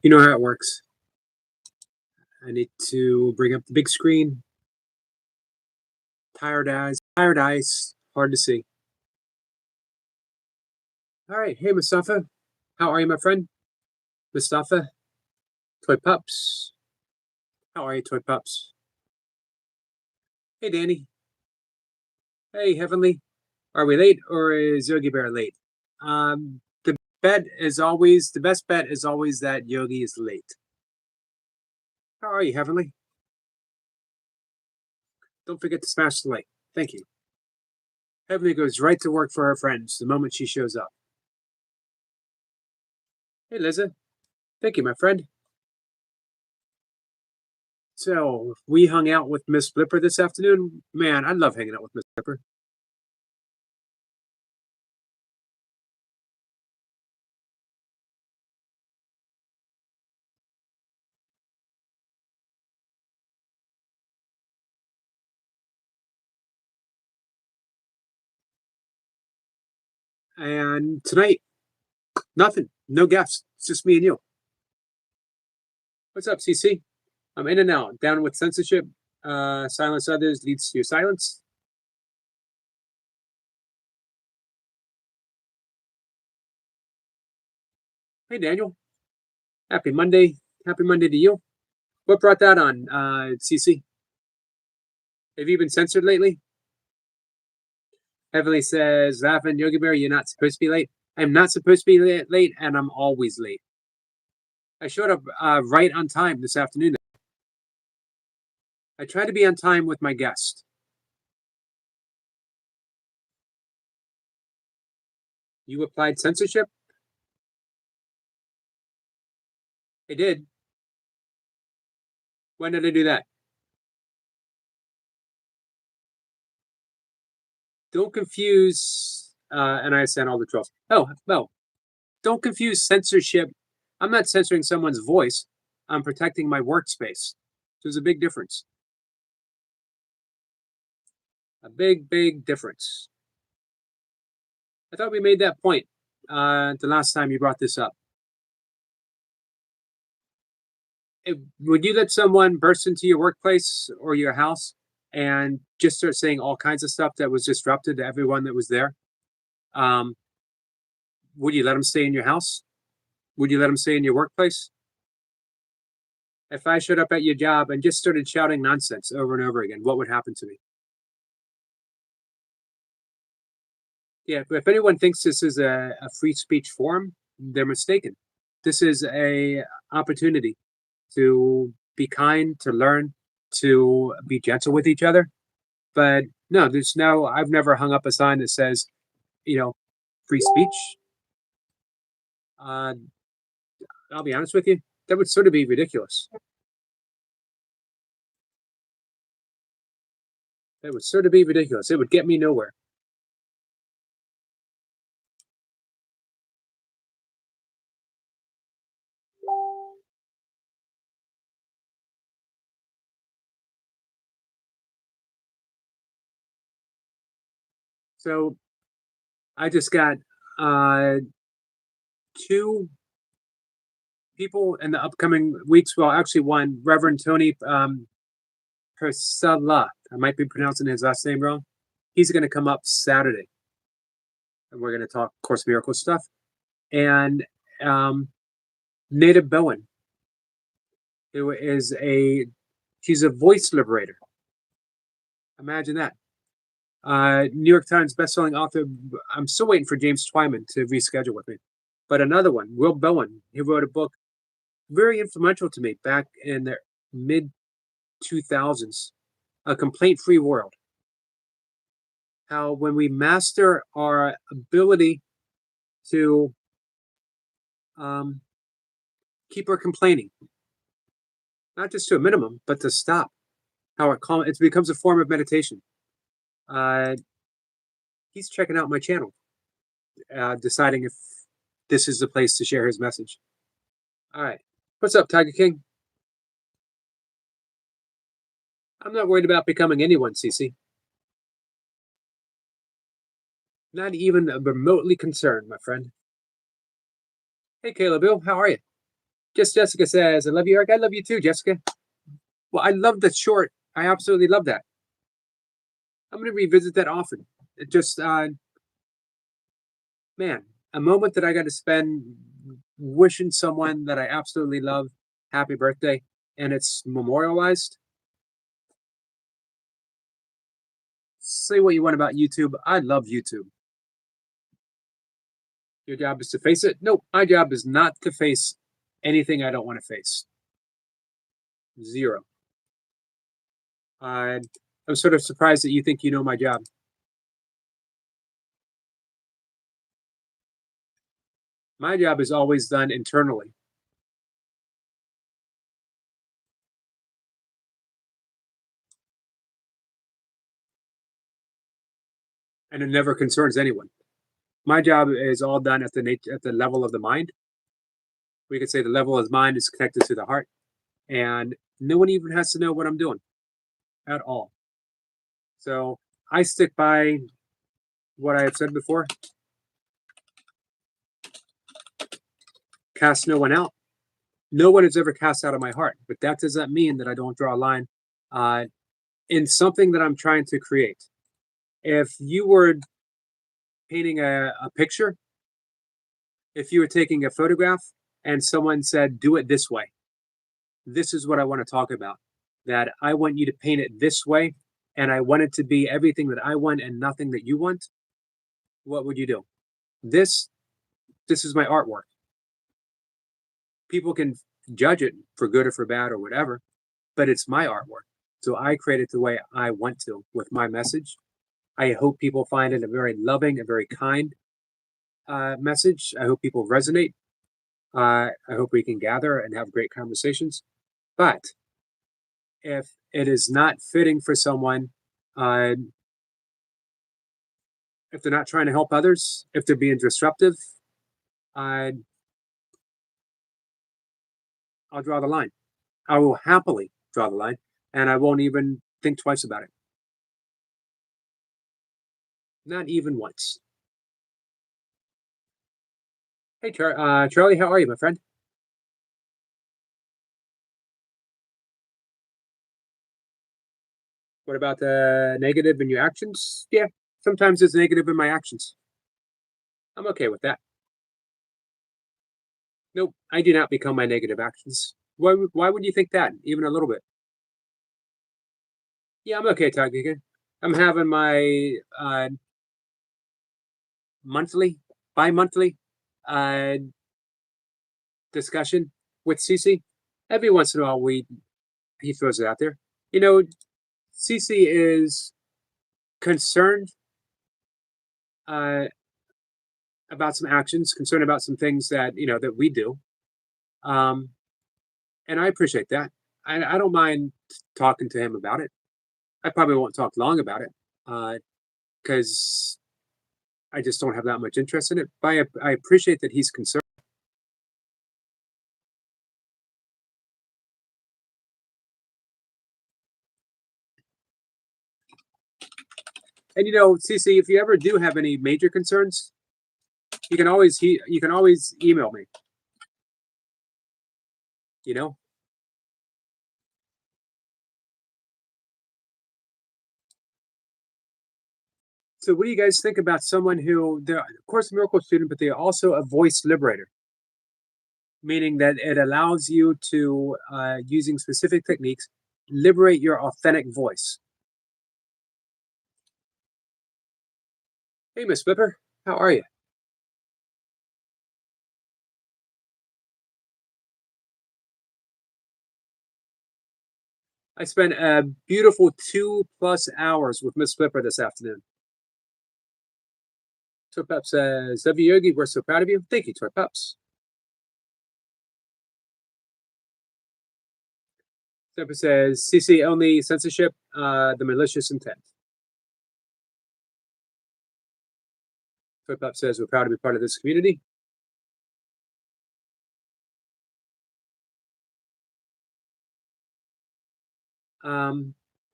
You know how it works. I need to bring up the big screen. Tired eyes. Tired eyes. Hard to see. All right. Hey, Mustafa. How are you, my friend? Mustafa. Toy Pups. How are you, Toy Pups? Hey, Danny. Hey, Heavenly. Are we late or is Yogi Bear late? The best bet is always that Yogi is late. How are you, Heavenly? Don't forget to smash the like. Thank you. Heavenly goes right to work for her friends the moment she shows up. Hey, Liza. Thank you, my friend. So we hung out with Miss Blipper this afternoon. Man, I love hanging out with Miss Blipper. And tonight, nothing. No guests. It's just me and you. What's up, CC? I'm in and out. Down with censorship. Silence others leads to your silence. Hey, Daniel. Happy Monday. Happy Monday to you. What brought that on, CC? Have you been censored lately? Heavenly says, laughing, Yogi Bear, you're not supposed to be late. I'm not supposed to be late, and I'm always late. I showed up right on time this afternoon. I try to be on time with my guest. You applied censorship? I did. When did I do that? Don't confuse, and I sent all the trolls. Oh, no. Don't confuse censorship. I'm not censoring someone's voice. I'm protecting my workspace. There's a big difference. A big, big difference. I thought we made that point the last time you brought this up. Would you let someone burst into your workplace or your house and just start saying all kinds of stuff that was disruptive to everyone that was there? Um, would you let them stay in your house? Would you let them stay in your workplace? If I showed up at your job and just started shouting nonsense over and over again, what would happen to me? Yeah, if anyone thinks this is a free speech forum, they're mistaken. This is a opportunity to be kind, to learn, to be gentle with each other. But no, I've never hung up a sign that says, you know, free speech. Uh, I'll be honest with you, that would sort of be ridiculous. That would sort of be ridiculous. It would get me nowhere. So I just got uh, two people in the upcoming weeks. Well, actually, one, Reverend Tony Persala. I might be pronouncing his last name wrong. He's going to come up Saturday, and we're going to talk Course Miracle stuff. And Native Bowen, who is she's a voice liberator. Imagine that. New York Times bestselling author. I'm still waiting for James Twyman to reschedule with me. But another one, Will Bowen, he wrote a book very influential to me back in the mid 2000s, A Complaint Free World. How when we master our ability to keep our complaining, not just to a minimum, but to stop, how it becomes a form of meditation. Uh, he's checking out my channel, deciding if this is the place to share his message. All right. What's up, Tiger King? I'm not worried about becoming anyone, Cece. Not even remotely concerned, my friend. Hey, Caleb Bill, how are you? Just Jessica says, I love you, Eric. I love you too, Jessica. Well, I love the short. I absolutely love that. I'm going to revisit that often. It just, man, a moment that I got to spend wishing someone that I absolutely love happy birthday, and it's memorialized. Say what you want about YouTube. I love YouTube. Your job is to face it. No, my job is not to face anything I don't want to face. Zero. I'm sort of surprised that you think you know my job. My job is always done internally. And it never concerns anyone. My job is all done at the level of the mind. We could say the level of the mind is connected to the heart, and no one even has to know what I'm doing at all. So I stick by what I have said before. Cast no one out. No one is ever cast out of my heart, but that does not mean that I don't draw a line in something that I'm trying to create. If you were painting a picture, if you were taking a photograph and someone said, do it this way, this is what I want to talk about. That I want you to paint it this way, and I want it to be everything that I want and nothing that you want. What would you do? This is my artwork. People can judge it for good or for bad or whatever, but it's my artwork. So I create it the way I want to with my message. I hope people find it a very loving, a very kind message. I hope people resonate. I hope we can gather and have great conversations. But if it is not fitting for someone, if they're not trying to help others, if they're being disruptive, I'll draw the line. I will happily draw the line, and I won't even think twice about it. Not even once. Hey, Charlie, how are you, my friend? What about the negative in your actions? Yeah, sometimes it's negative in my actions. I'm okay with that. Nope, I do not become my negative actions. Why would you think that? Even a little bit. Yeah, I'm okay, Tagiga. I'm having my monthly, bi-monthly uh, discussion with Cece. Every once in a while, he throws it out there. You know, Cece is concerned uh, about some actions, concerned about some things that that we do, um, and I appreciate that. I don't mind talking to him about it. I probably won't talk long about it because I just don't have that much interest in it. But I appreciate that he's concerned. And Cece, if you ever do have any major concerns, you can always email me. You know. So, what do you guys think about someone who they're, of course, a miracle student, but they're also a voice liberator, meaning that it allows you to, using specific techniques, liberate your authentic voice. Hey, Miss Flipper, how are you? I spent a beautiful 2+ hours with Miss Flipper this afternoon. Toy Pup says, W Yogi, we're so proud of you. Thank you, Toy Pups. Flipper says, CC only censorship, the malicious intent. Toy Pup says, we're proud to be part of this community.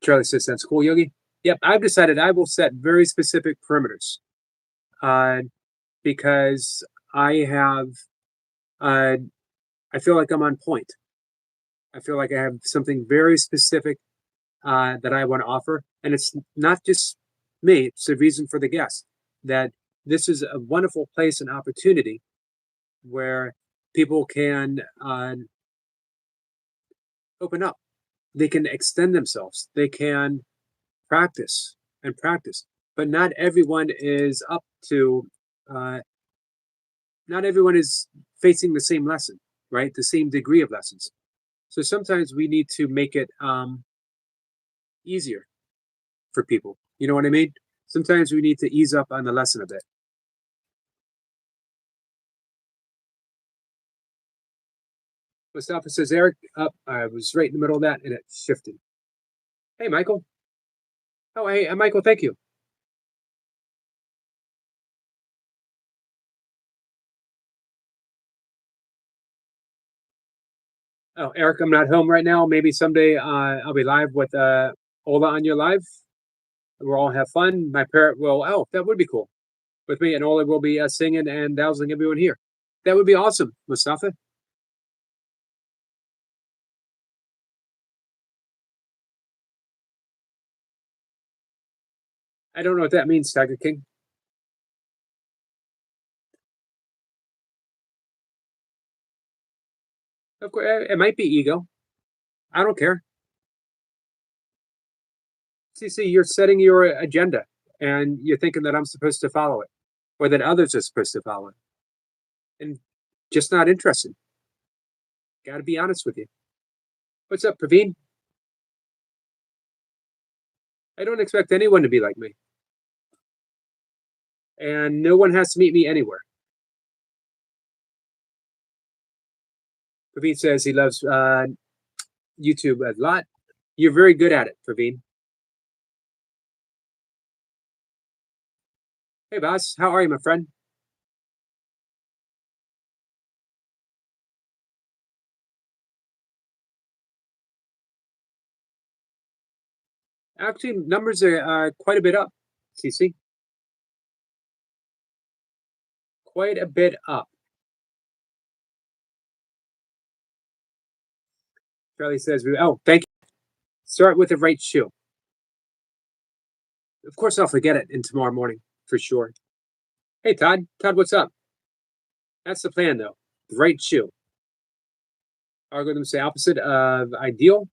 Charlie says, that's cool, Yogi. Yep, I've decided I will set very specific perimeters because I have I feel like I'm on point. I feel like I have something very specific that I want to offer. And it's not just me, it's a reason for the guests that this is a wonderful place and opportunity where people can open up. They can extend themselves. They can practice and practice. But not everyone is up to, uh, not everyone is facing the same lesson, right? The same degree of lessons. So sometimes we need to make it easier for people. You know what I mean? Sometimes we need to ease up on the lesson a bit. Mustafa says, Eric, up. I was right in the middle of that and it shifted. Hey, Michael. Oh, hey, Michael, thank you. Oh, Eric, I'm not home right now. Maybe someday I'll be live with Ola on your live. We'll all have fun. My parent will, oh, that would be cool. With me and Ola will be singing and dazzling everyone here. That would be awesome, Mustafa. I don't know what that means, Tiger King. Of course, it might be ego. I don't care. See, you're setting your agenda and you're thinking that I'm supposed to follow it or that others are supposed to follow it. And just not interested. Got to be honest with you. What's up, Praveen? I don't expect anyone to be like me. And no one has to meet me anywhere. Praveen says he loves YouTube a lot. You're very good at it, Praveen. Hey, boss. How are you, my friend? Actually, numbers are quite a bit up, CC. Quite a bit up. Charlie says, oh, thank you. Start with the right shoe. Of course, I'll forget it in tomorrow morning for sure. Hey, Todd. Todd, what's up? That's the plan, though. The right shoe. Algorithms say opposite of ideal.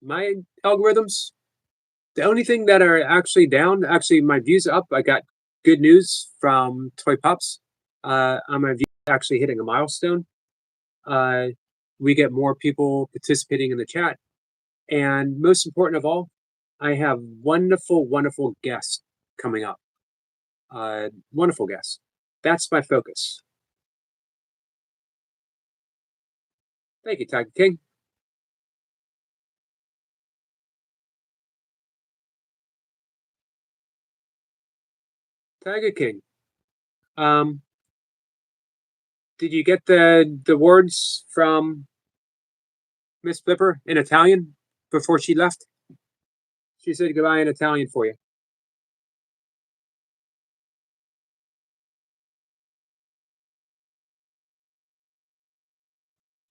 My algorithms, the only thing that are actually down, actually, my views are up. I got good news from Toy Pops. On my views actually hitting a milestone. Uh, we get more people participating in the chat. And most important of all, I have wonderful, wonderful guests coming up. Wonderful guests. That's my focus. Thank you, Tiger King. Tiger King. Um, did you get the words from Miss Flipper in Italian before she left? She said goodbye in Italian for you.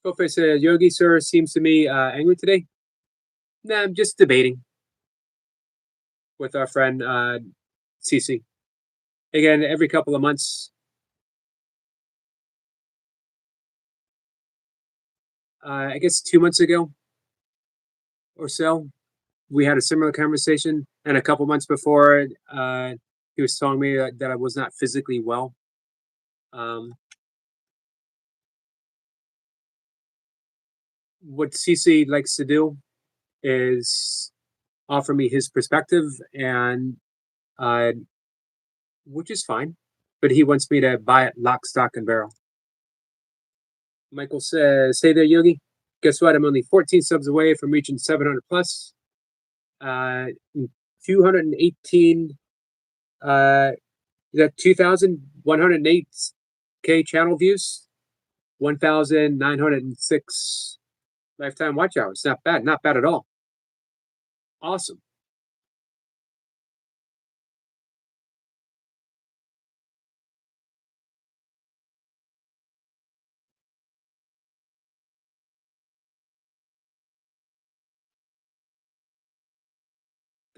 Professor Yogi sir seems to me angry today. Nah, I'm just debating with our friend Cece. Again, every couple of months, I guess 2 months ago or so, we had a similar conversation. And a couple months before, he was telling me that I was not physically well. Um, what Cece likes to do is offer me his perspective, and uh, which is fine. But he wants me to buy it lock, stock, and barrel. Michael says, "Hey there, Yogi. Guess what? I'm only 14 subs away from reaching 700 plus. 218. That 2,108K channel views, 1,906 lifetime watch hours. Not bad. Not bad at all. Awesome.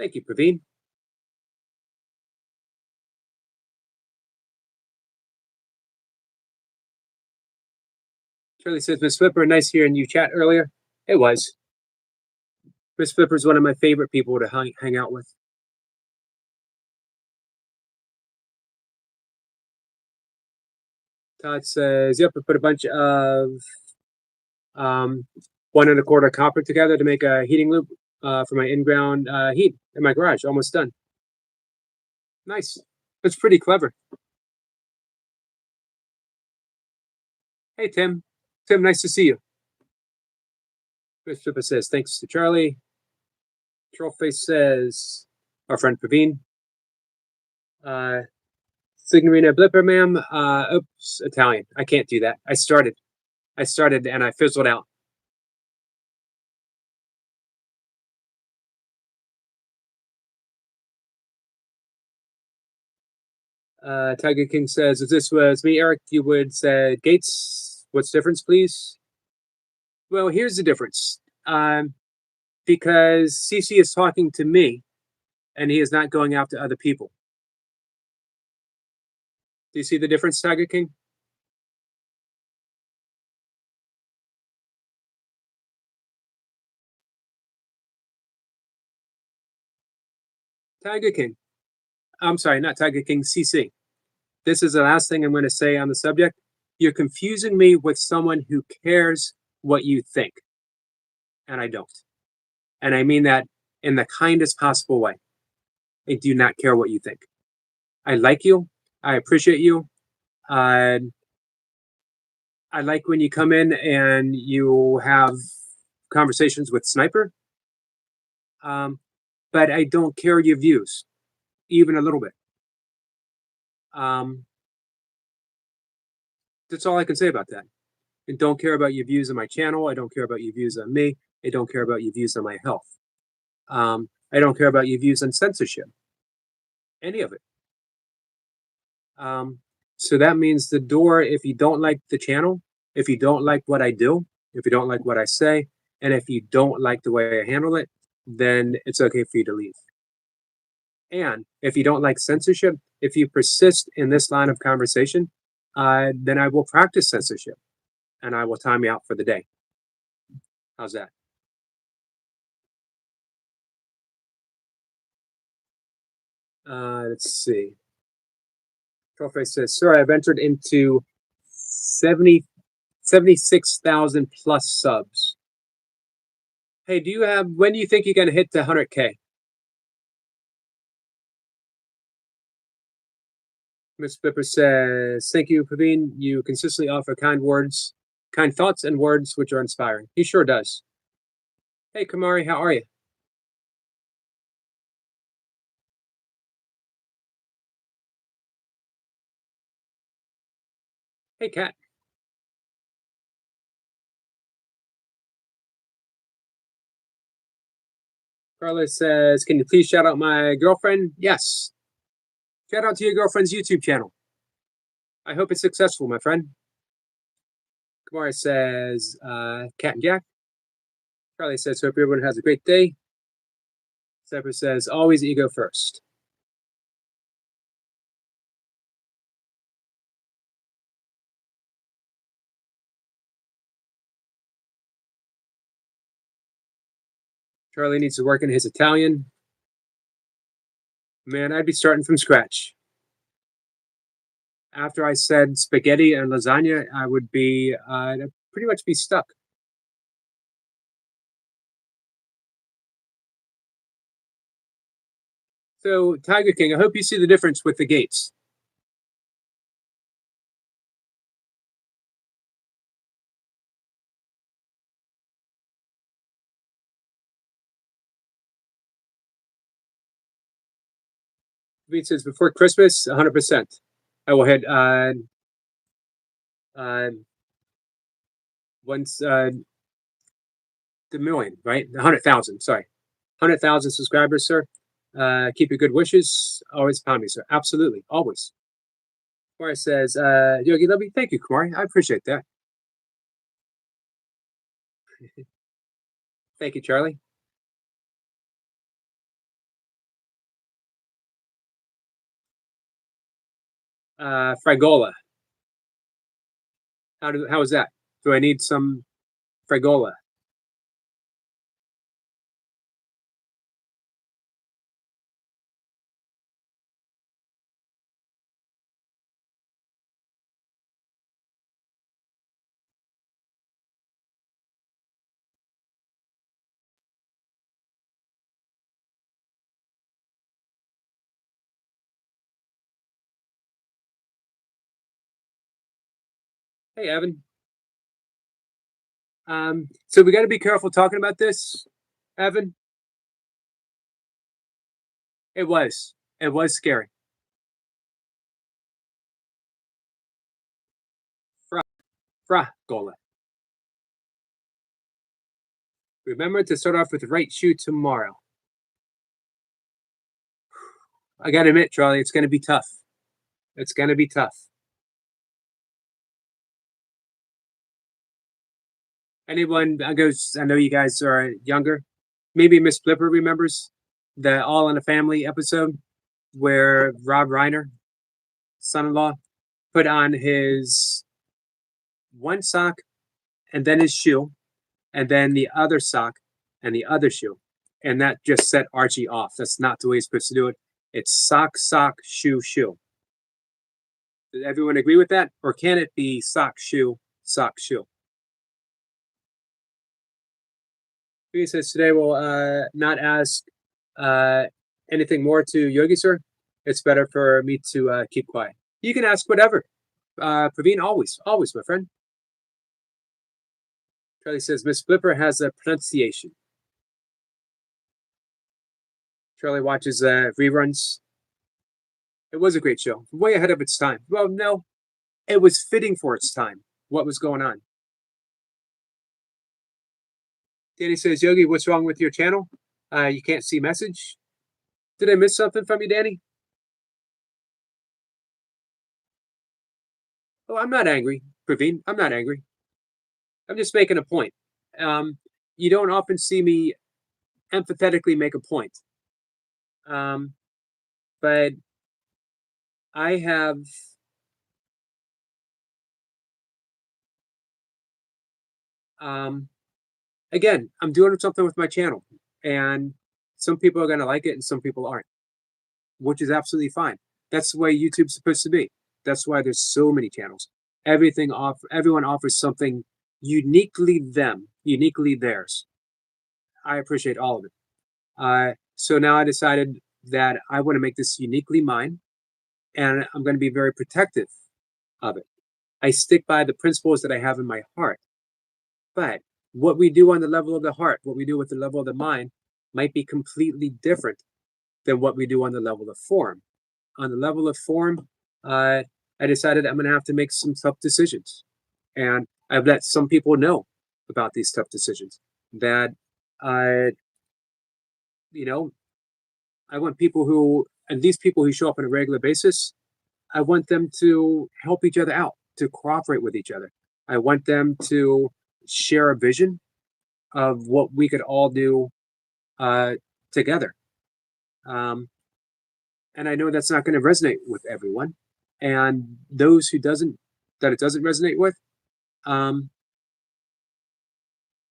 Thank you, Praveen. Charlie says, Miss Flipper, nice hearing you chat earlier. It was. Miss Flipper is one of my favorite people to hang out with. Todd says, yep, I put a bunch of um, 1 1/4 copper together to make a heating loop for my in-ground heat in my garage. Almost done. Nice. That's pretty clever. Hey, Tim. Tim, nice to see you. Miss Flipper says, thanks to Charlie. Trollface says, our friend Praveen. Signorina Blipper, ma'am. Oops, Italian. I can't do that. I started and I fizzled out. Tiger King says, if this was me, Eric, you would say, Gates, what's the difference, please? Well, here's the difference. Because CC is talking to me and he is not going after other people. Do you see the difference, Tiger King? Tiger King. I'm sorry, not Tiger King, CC. This is the last thing I'm going to say on the subject. You're confusing me with someone who cares what you think, and I don't. And I mean that in the kindest possible way. I do not care what you think. I like you. I appreciate you. Uh, I like when you come in and you have conversations with Sniper. But I don't care your views, even a little bit. Um, that's all I can say about that. I don't care about your views on my channel. I don't care about your views on me. I don't care about your views on my health. I don't care about your views on censorship. Any of it. So that means the door, if you don't like the channel, if you don't like what I do, if you don't like what I say, and if you don't like the way I handle it, then it's okay for you to leave. And if you don't like censorship, if you persist in this line of conversation, then I will practice censorship and I will time you out for the day. How's that? Let's see. Trollface says, sir, I've entered into 76,000 plus subs. Hey, when do you think you're going to hit the 100K? Miss Pipper says, thank you, Praveen. You consistently offer kind words, kind thoughts and words which are inspiring. He sure does. Hey, Kamari, how are you? Hey, Kat. Carlos says, can you please shout out my girlfriend? Yes. Shout out to your girlfriend's YouTube channel. I hope it's successful, my friend. Kamari says, Cat and Jack. Charlie says, hope everyone has a great day. Zephyr says, always ego first. Charlie needs to work in his Italian. Man, I'd be starting from scratch. After I said spaghetti and lasagna, I would be I'd pretty much be stuck. So, Tiger King, I hope you see the difference with the gates. It says before Christmas, 100%. I will hit once the million, right? 100,000. Sorry, 100,000 subscribers, sir. Keep your good wishes. Always pound me, sir. Absolutely, always. Kumari says, Yogi Lovey, thank you, Kumari. I appreciate that. Thank you, Charlie. Fragola. How is that? Do I need some Fragola? Hey, Evan. So we got to be careful talking about this, Evan. It was. It was scary. Fra, Fragola. Remember to start off with the right shoe tomorrow. I got to admit, Charlie, it's going to be tough. It's going to be tough. Anyone, I know you guys are younger. Maybe Miss Flipper remembers the All in the Family episode where Rob Reiner, son in law, put on his one sock and then his shoe, and then the other sock and the other shoe. And that just set Archie off. That's not the way he's supposed to do it. It's sock, sock, shoe, shoe. Does everyone agree with that? Or can it be sock, shoe, sock, shoe? He says today we'll not ask uh, anything more to Yogi Sir. It's better for me to keep quiet. You can ask whatever. Praveen, always, my friend. Charlie says Miss Flipper has a pronunciation. Charlie watches reruns. It was a great show, way ahead of its time. Well, no, it was fitting for its time. What was going on? Danny says, Yogi, what's wrong with your channel? You can't see message. Did I miss something from you, Danny? Oh, I'm not angry, Praveen. I'm not angry. I'm just making a point. Um, you don't often see me empathetically make a point. Um, but I have um, again, I'm doing something with my channel, and some people are going to like it, and some people aren't, which is absolutely fine. That's the way YouTube's supposed to be. That's why there's so many channels. Everyone offers something uniquely them, uniquely theirs. I appreciate all of it. So now I decided that I want to make this uniquely mine, and I'm going to be very protective of it. I stick by the principles that I have in my heart. But what we do on the level of the heart, what we do with the level of the mind, might be completely different than what we do on the level of form. On the level of form, I decided I'm going to have to make some tough decisions. And I've let some people know about these tough decisions that I, you know, I want people who, and these people who show up on a regular basis, I want them to help each other out, to cooperate with each other. I want them to share a vision of what we could all do uh, together. Um, and I know that's not going to resonate with everyone. And those that it doesn't resonate with, um,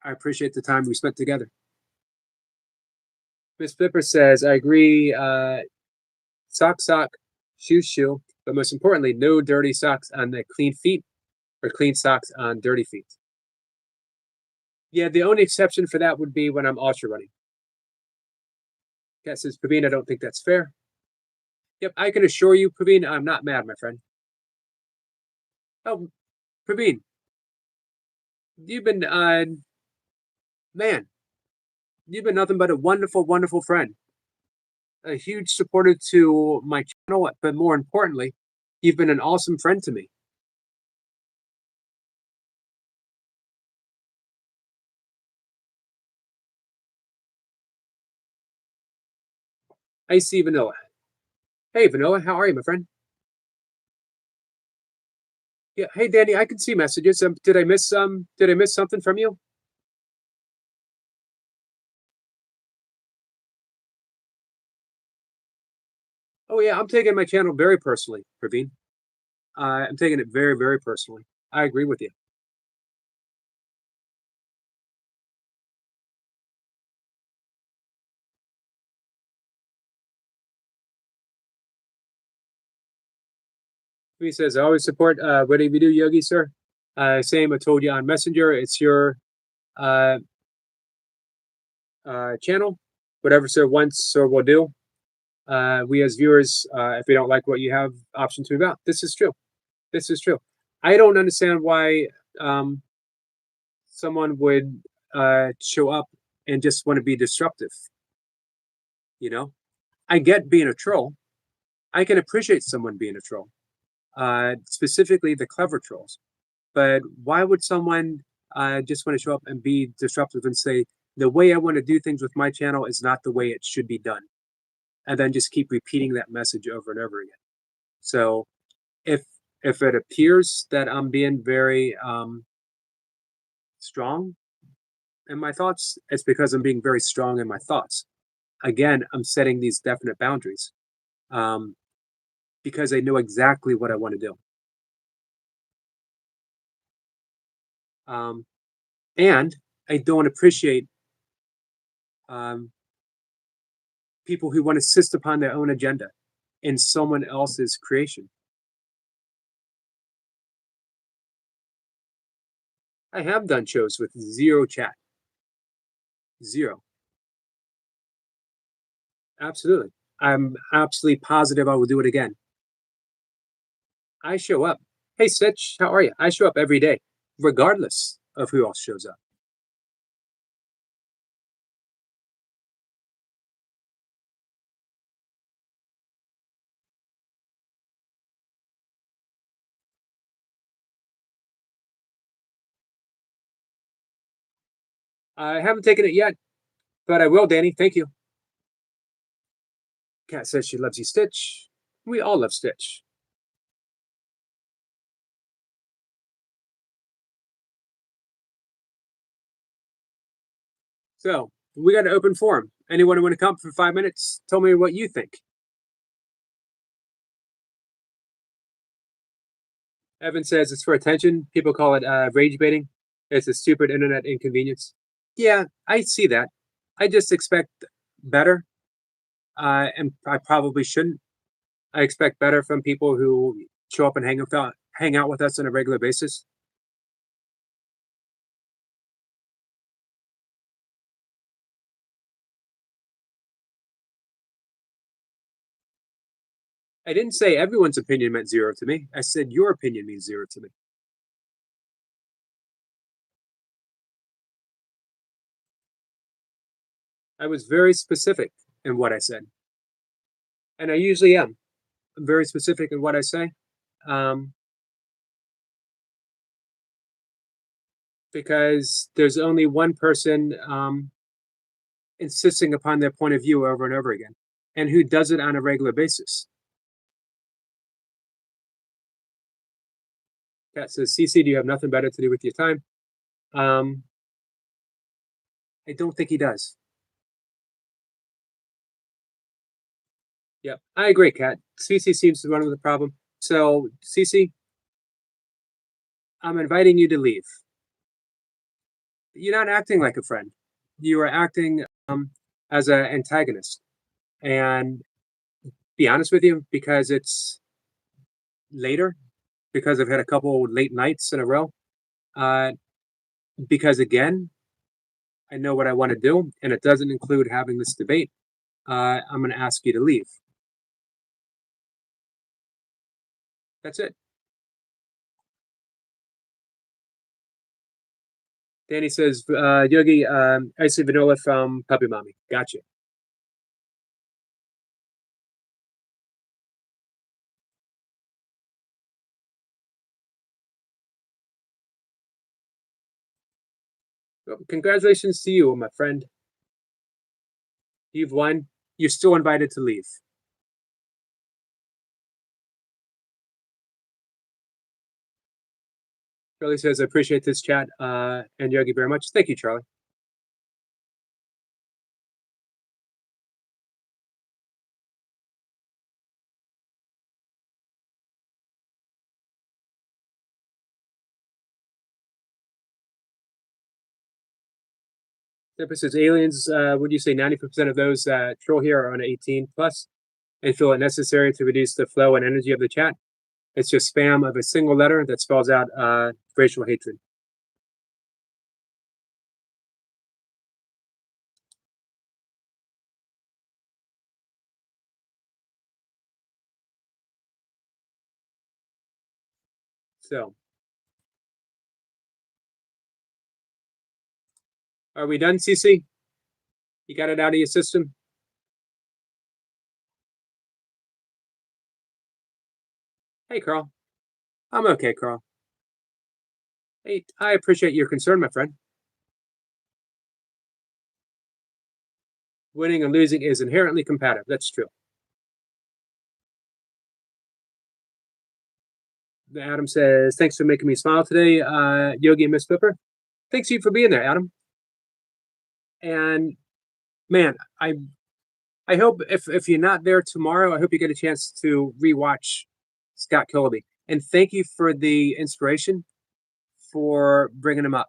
I appreciate the time we spent together. Miss Pipper says, I agree. Sock, sock, shoe, shoe. But most importantly, no dirty socks on the clean feet or clean socks on dirty feet. Yeah, the only exception for that would be when I'm ultra running. Cat says, Praveen, I don't think that's fair. Yep, I can assure you, Praveen, I'm not mad, my friend. Oh, Praveen, you've been, man, you've been nothing but a wonderful, wonderful friend. A huge supporter to my channel, but more importantly, you've been an awesome friend to me. I see Vanilla. Hey, Vanilla, how are you, my friend? Yeah. Hey, Danny, I can see messages. Did I miss Did I miss something from you? Oh yeah, I'm taking my channel very personally, Praveen. I'm taking it very, very personally. I agree with you. He says, I always support whatever you do, Yogi, sir. Same, I told you on Messenger, it's your uh, channel. Whatever sir wants, sir will do. We as viewers, if we don't like what you have, option to move out. This is true. This is true. I don't understand why um, someone would show up and just want to be disruptive. You know, I get being a troll. I can appreciate someone being a troll, specifically the clever trolls. But why would someone just want to show up and be disruptive and say, the way I want to do things with my channel is not the way it should be done? And then just keep repeating that message over and over again. So if if it appears that I'm being very strong in my thoughts, it's because I'm being very strong in my thoughts. Again, I'm setting these definite boundaries um, because I know exactly what I want to do. Um, and I don't appreciate um, people who want to insist upon their own agenda in someone else's creation. I have done shows with zero chat, zero. Absolutely. I'm absolutely positive I will do it again. I show up. Hey, Stitch, how are you? I show up every day, regardless of who else shows up. I haven't taken it yet, but I will, Danny. Thank you. Kat says she loves you, Stitch. We all love Stitch. So we got an open forum. Anyone want to come for 5 minutes? Tell me what you think. Evan says it's for attention. People call it rage baiting. It's a stupid internet inconvenience. Yeah, I see that. I just expect better, and I probably shouldn't. I expect better from people who show up and hang out with us on a regular basis. I didn't say everyone's opinion meant zero to me. I said your opinion means zero to me. I was very specific in what I said, and I usually am. I'm very specific in what I say, um, because there's only one person insisting upon their point of view over and over again, and who does it on a regular basis. Kat says, "CC, do you have nothing better to do with your time?" Um, I don't think he does. Yeah, I agree, Kat. CC seems to run with the problem. So, CC, I'm inviting you to leave. You're not acting like a friend. You are acting as an antagonist. And be honest with you, because it's later, because I've had a couple late nights in a row, uh, because again, I know what I want to do, and it doesn't include having this debate. I'm going to ask you to leave. That's it. Danny says, Yogi, icy vanilla from Puppy Mommy. Gotcha. Well, congratulations to you, my friend. You've won. You're still invited to leave. Charlie says, I appreciate this chat and Yogi very much. Thank you, Charlie. Stepper says aliens. Would you say 90% of those that troll here are on 18 plus and feel it necessary to reduce the flow and energy of the chat? It's just spam of a single letter that spells out racial hatred. So, are we done, CC? You got it out of your system? Hey, Carl. I'm okay, Carl. Hey, I appreciate your concern, my friend. Winning and losing is inherently competitive. That's true. Adam says, thanks for making me smile today, Yogi and Miss Pipper. Thanks you for being there, Adam. And man, I hope if you're not there tomorrow, I hope you get a chance to rewatch Scott Killaby. And thank you for the inspiration for bringing him up.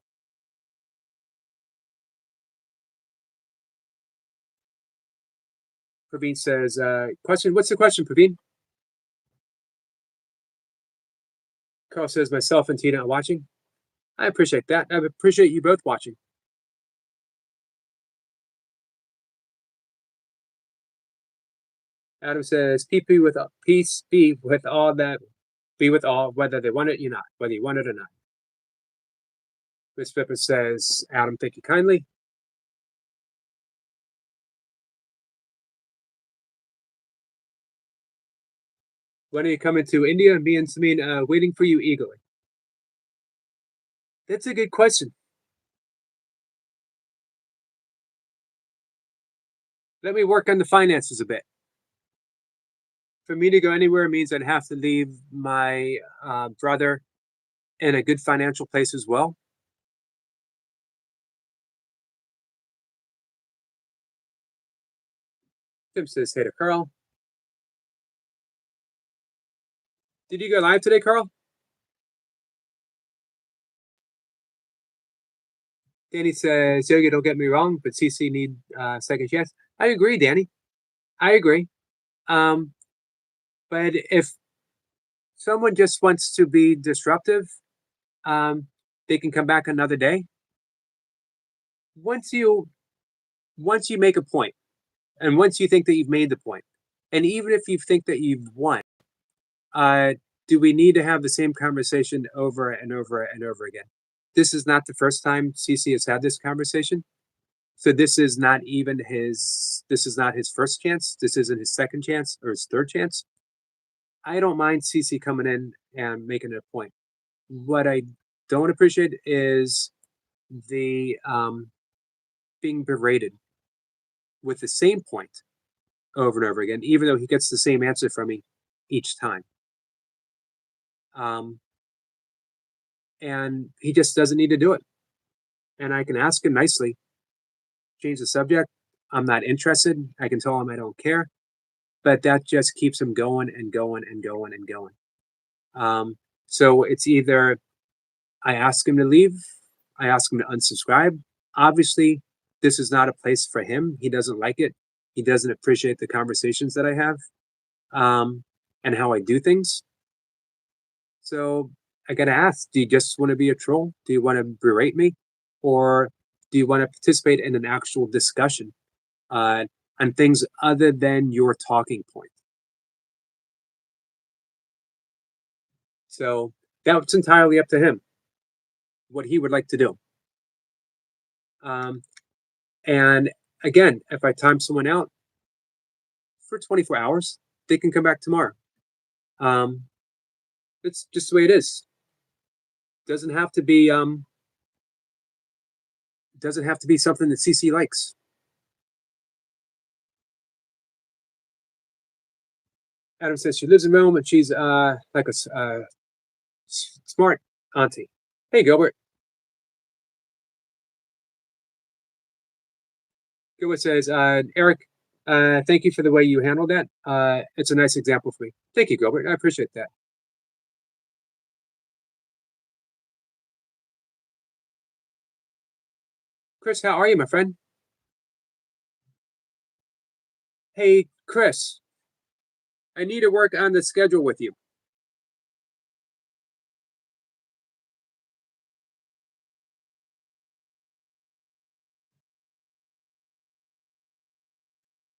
Praveen says, question, what's the question, Praveen? Carl says, myself and Tina are watching. I appreciate that. I appreciate you both watching. Adam says, peace be with all that, be with all, whether they want it or not, whether you want it or not. Miss Pippa says, Adam, thank you kindly. When are you coming to India? Me and Samin waiting for you eagerly. That's a good question. Let me work on the finances a bit. For me to go anywhere means I'd have to leave my brother in a good financial place as well. Tim says, hey to Carl. Did you go live today, Carl? Danny says, Yogi, don't get me wrong, but CC need second chance. I agree, Danny. I agree. But if someone just wants to be disruptive, they can come back another day. Once you make a point, and once you think that you've made the point, and even if you think that you've won, do we need to have the same conversation over and over and over again? This is not the first time CC has had this conversation. So this is not his first chance. This isn't his second chance or his third chance. I don't mind CC coming in and making a point. What I don't appreciate is the being berated with the same point over and over again, even though he gets the same answer from me each time. And he just doesn't need to do it. And I can ask him nicely, change the subject. I'm not interested. I can tell him I don't care. But that just keeps him going and going and going and going. So it's either I ask him to leave, I ask him to unsubscribe. Obviously, this is not a place for him. He doesn't like it. He doesn't appreciate the conversations that I have and how I do things. So I got to ask, do you just want to be a troll? Do you want to berate me? Or do you want to participate in an actual discussion on things other than your talking point? So that's entirely up to him, what he would like to do. And again, if I time someone out for 24 hours, they can come back tomorrow. It's just the way it is. Doesn't have to be something that CC likes. Adam says she lives in Rome and she's like a smart auntie. Hey, Gilbert. Gilbert says, Eric, thank you for the way you handled that. It's a nice example for me. Thank you, Gilbert. I appreciate that. Chris, how are you, my friend? Hey, Chris, I need to work on the schedule with you.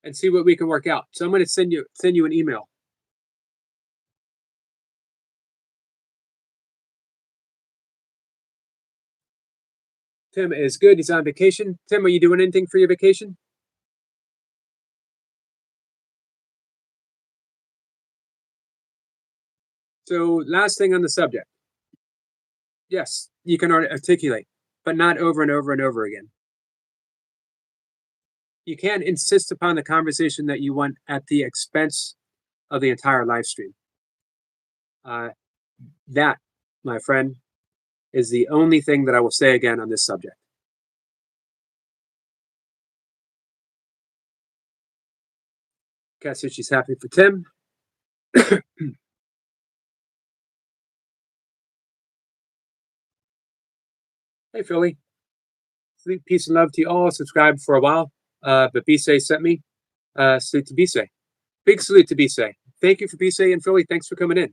And see what we can work out. So I'm going to send you an email. Tim is good. He's on vacation. Tim, are you doing anything for your vacation? So last thing on the subject. Yes, you can articulate, but not over and over and over again. You can't insist upon the conversation that you want at the expense of the entire live stream. That, my friend, is the only thing that I will say again on this subject. Kat says she's happy for Tim. Hey, Philly. Sweet peace and love to you all. Subscribed for a while, but Bisay sent me. Salute to Bisay. Big salute to Bisay. Thank you for Bisay and Philly. Thanks for coming in.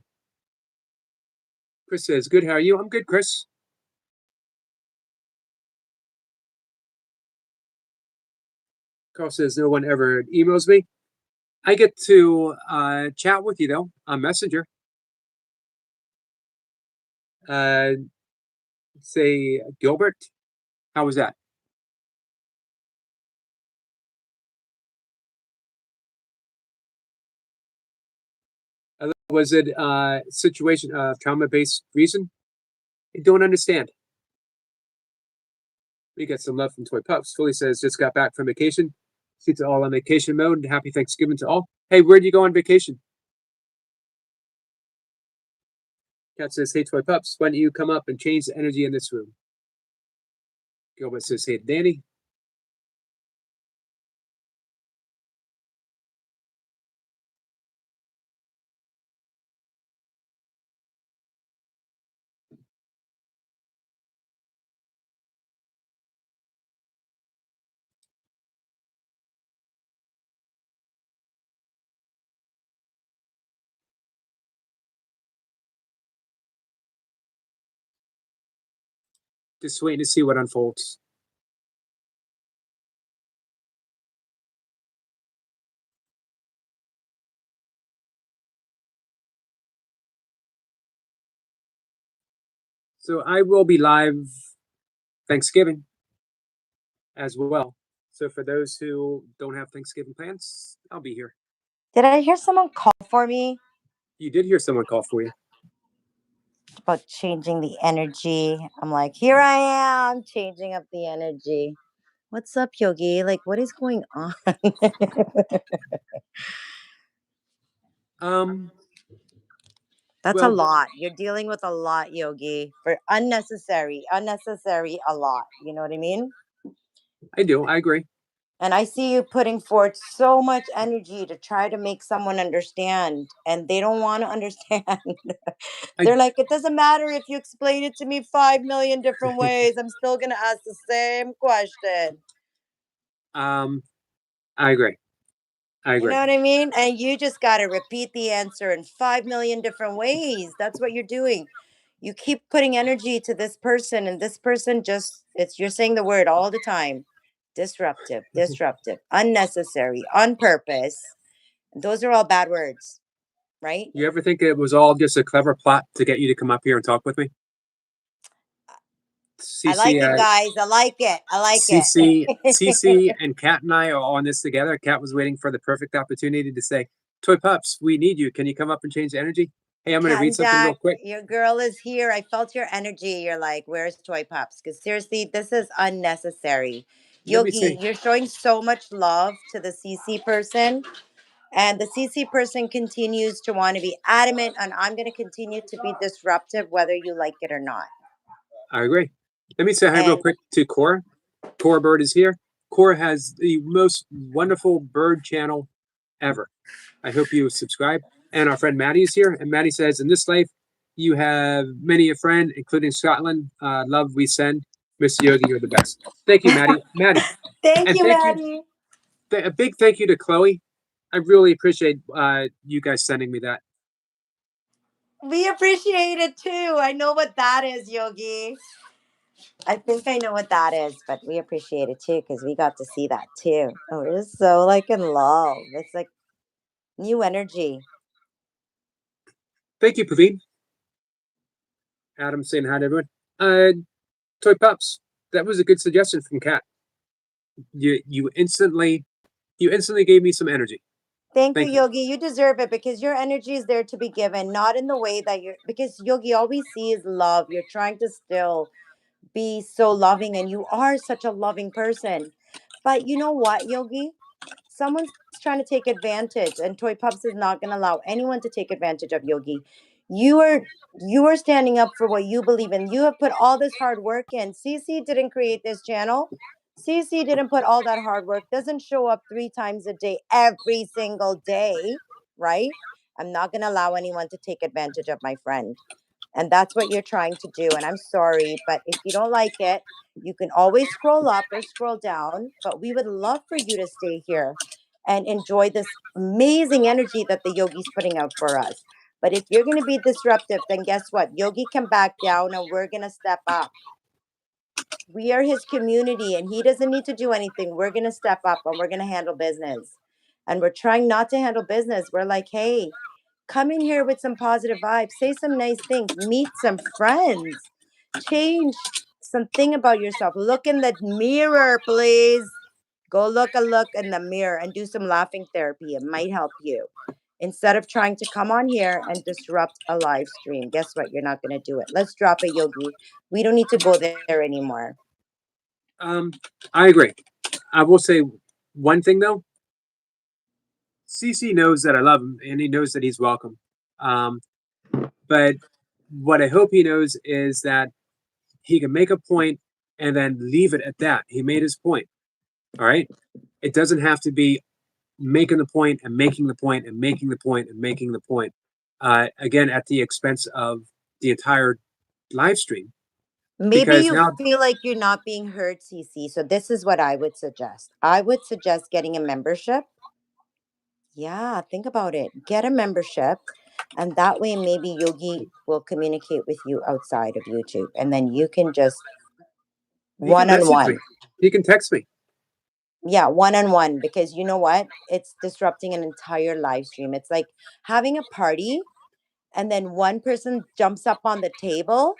Chris says, good. How are you? I'm good, Chris. Carl says, no one ever emails me. I get to chat with you, though, on Messenger. Say, Gilbert. How was that? Was it a situation of trauma-based reason? I don't understand. We get some love from Toy Pups. Philly says, just got back from vacation. See to all on vacation mode. Happy Thanksgiving to all. Hey, where'd you go on vacation? Cat says, hey, Toy Pups, why don't you come up and change the energy in this room? Gilbert says, hey, Danny. Just waiting to see what unfolds. So I will be live Thanksgiving as well. So for those who don't have Thanksgiving plans, I'll be here. Did I hear someone call for me You did hear someone call for you. about changing the energy? I'm like, here I am changing up the energy. What's up, Yogi? Like, what is going on? That's a Well, lot. You're dealing with a lot, Yogi, for unnecessary, a lot. You know what I mean? I do. I agree. And I see you putting forth so much energy to try to make someone understand, and they don't want to understand. They're like, it doesn't matter if you explain it to me 5 million different ways. I'm still going to ask the same question. I agree. I agree. You know what I mean? And you just got to repeat the answer in 5 million different ways. That's what you're doing. You keep putting energy to this person, and this person just, you're saying the word all the time. Disruptive, unnecessary, on purpose. Those are all bad words, right? You ever think it was all just a clever plot to get you to come up here and talk with me? I like it, guys. I like it. CC and Kat and I are on this together. Kat was waiting for the perfect opportunity to say, Toy Pups, we need you. Can you come up and change the energy? Hey, I'm going to read something real quick. Your girl is here. I felt your energy. You're like, where's Toy Pups? Because seriously, this is unnecessary. Yogi, you're showing so much love to the CC person. And the CC person continues to want to be adamant, and I'm going to continue to be disruptive whether you like it or not. I agree. Let me say hi real quick to Cora. Cora Bird is here. Cora has the most wonderful bird channel ever. I hope you subscribe. And our friend Maddie is here. And Maddie says, in this life, you have many a friend, including Scotland. Love we send. Miss Yogi, you're the best. Thank you, Maddie. Maddie. Thank you, Maddie. A big thank you to Chloe. I really appreciate you guys sending me that. We appreciate it too. I know what that is, Yogi. I think I know what that is, but we appreciate it too because we got to see that too. And we're just so like in love. It's like new energy. Thank you, Praveen. Adam saying hi to everyone. Uh, Toy Pups. That was a good suggestion from Kat. You instantly gave me some energy. Thank you, Thank you. Yogi. You deserve it because your energy is there to be given, not in the way that you're. Because Yogi, all we see is love. You're trying to still be so loving, and you are such a loving person. But you know what, Yogi? Someone's trying to take advantage, and Toy Pups is not going to allow anyone to take advantage of Yogi. You are you are standing up for what you believe in. You have put all this hard work in. CC didn't create this channel. CC didn't put all that hard work. Doesn't show up 3 times a day every single day, right? I'm not going to allow anyone to take advantage of my friend. And that's what you're trying to do. And I'm sorry, but if you don't like it, you can always scroll up or scroll down. But we would love for you to stay here and enjoy this amazing energy that the yogi's putting out for us. But if you're going to be disruptive, then guess what? Yogi can back down and we're going to step up. We are his community and he doesn't need to do anything. We're going to step up and we're going to handle business. And we're trying not to handle business. We're like, hey, come in here with some positive vibes, say some nice things, meet some friends, change something about yourself. Look in the mirror, please. Go look in the mirror and do some laughing therapy. It might help you. Instead of trying to come on here and disrupt a live stream, guess what? You're not going to do it. Let's drop it, Yogi. We don't need to go there anymore. I agree. I will say one thing though. CC knows that I love him and he knows that he's welcome. Um, but what I hope he knows is that he can make a point and then leave it at that. He made his point. All right. It doesn't have to be making the point and making the point and making the point and making the point. Again, at the expense of the entire live stream. Maybe Because you now, feel like you're not being heard, CC. So this is what I would suggest. I would suggest getting a membership. Yeah, think about it. Get a membership, and that way maybe Yogi will communicate with you outside of YouTube, and then you can just he can one on message me. one. He can text me. Yeah, one on one, because you know what? It's disrupting an entire live stream. It's like having a party, and then one person jumps up on the table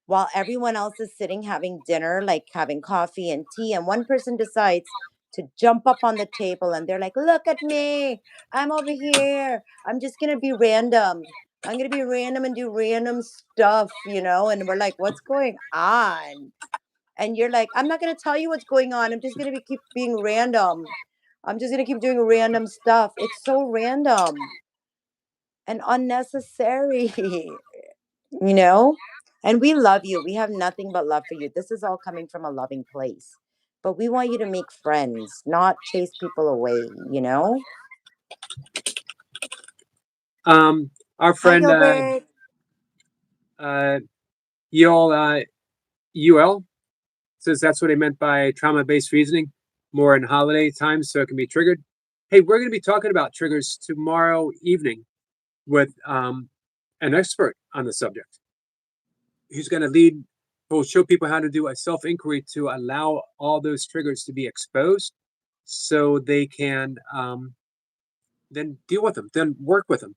while everyone else is sitting having dinner, like having coffee and tea, and one person decides to jump up on the table and they're like, look at me, I'm over here, I'm just gonna be random, I'm gonna be random and do random stuff, and we're like, what's going on? And you're like, I'm not gonna tell you what's going on, I'm just gonna keep being random, I'm just gonna keep doing random stuff. It's so random and unnecessary. you know and we love you, we have nothing but love for you. This is all coming from a loving place, but we want you to make friends, not chase people away. Our Hi, friend Gilbert. uh, Yul UL says that's what he meant by trauma-based reasoning, more in holiday times, so it can be triggered. Hey, we're going to be talking about triggers tomorrow evening with an expert on the subject. He's going to lead, will show people how to do a self-inquiry to allow all those triggers to be exposed so they can then deal with them, then work with them.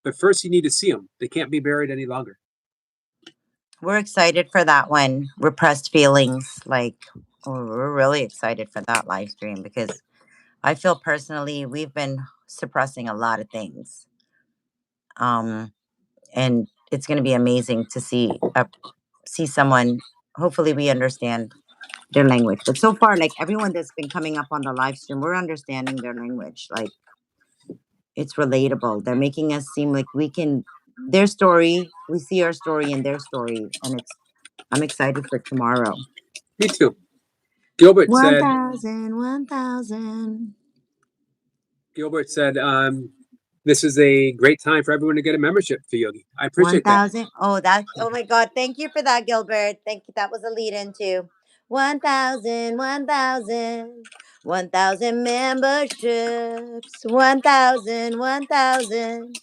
But first, you need to see them. They can't be buried any longer. We're excited for that one. Repressed feelings, we're really excited for that live stream because I feel personally we've been suppressing a lot of things, and it's going to be amazing to see someone. Hopefully we understand their language. But so far, like everyone that's been coming up on the live stream, we're understanding their language. Like it's relatable. They're making us seem like we can their story, we see our story in their story. And I'm excited for tomorrow. Me too. Gilbert said 1,000. this is a great time for everyone to get a membership to Yogi. I appreciate that. 1,000. Oh my God. Thank you for that, Gilbert. Thank you. That was a lead into 1,000. 1,000 memberships. 1,000, 1,000.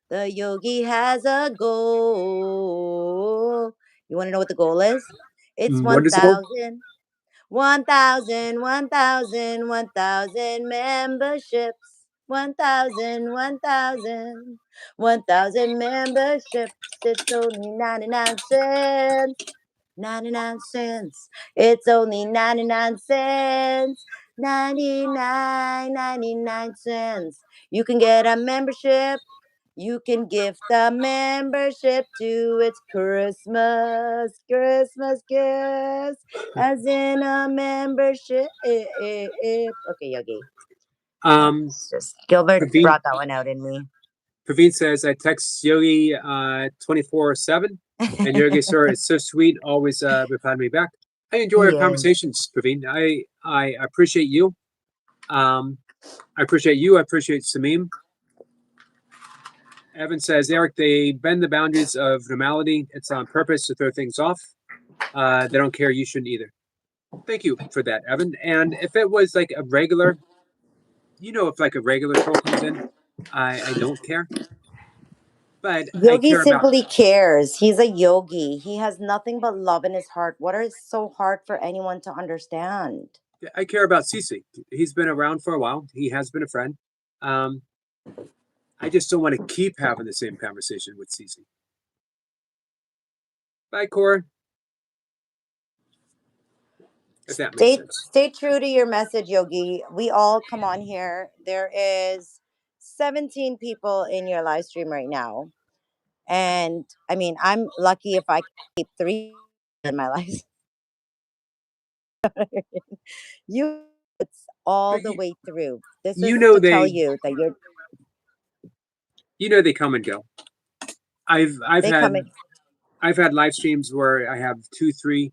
The yogi has a goal. You want to know what the goal is? It's What is the goal? 1,000. 1,000, 1,000, 1,000 memberships. 1,000, 1,000, 1,000 memberships. It's only 99 cents. 99 cents. It's only 99 cents. 99 cents. You can get a membership. You can gift a membership to its Christmas gifts, as in a membership. Okay, Yogi. Um, It's just Gilbert Praveen, brought that one out in me. Praveen says I text Yogi 24/7, and Yogi sir, it's so sweet, always replying me back. I enjoy our He is. conversations, Praveen. I appreciate you. I appreciate you. I appreciate Samim. Evan says, Eric, they bend the boundaries of normality. It's on purpose to throw things off. They don't care. You shouldn't either. Thank you for that, Evan. And if it was like a regular, if like a regular troll comes in, I don't care. But I Yogi care about simply cares. He's a yogi. He has nothing but love in his heart. What is so hard for anyone to understand? I care about Cece. He's been around for a while. He has been a friend. Um, I just don't want to keep having the same conversation with Cece. Bye, Cora. If that makes sense. Stay true to your message, Yogi. We all come on here. There is 17 people in your live stream right now. And I mean, I'm lucky if I keep 3 in my life. You it's all But the way through. This you is know to tell they, you that they come and go. I've they come had in. I've had live streams where I have two, three,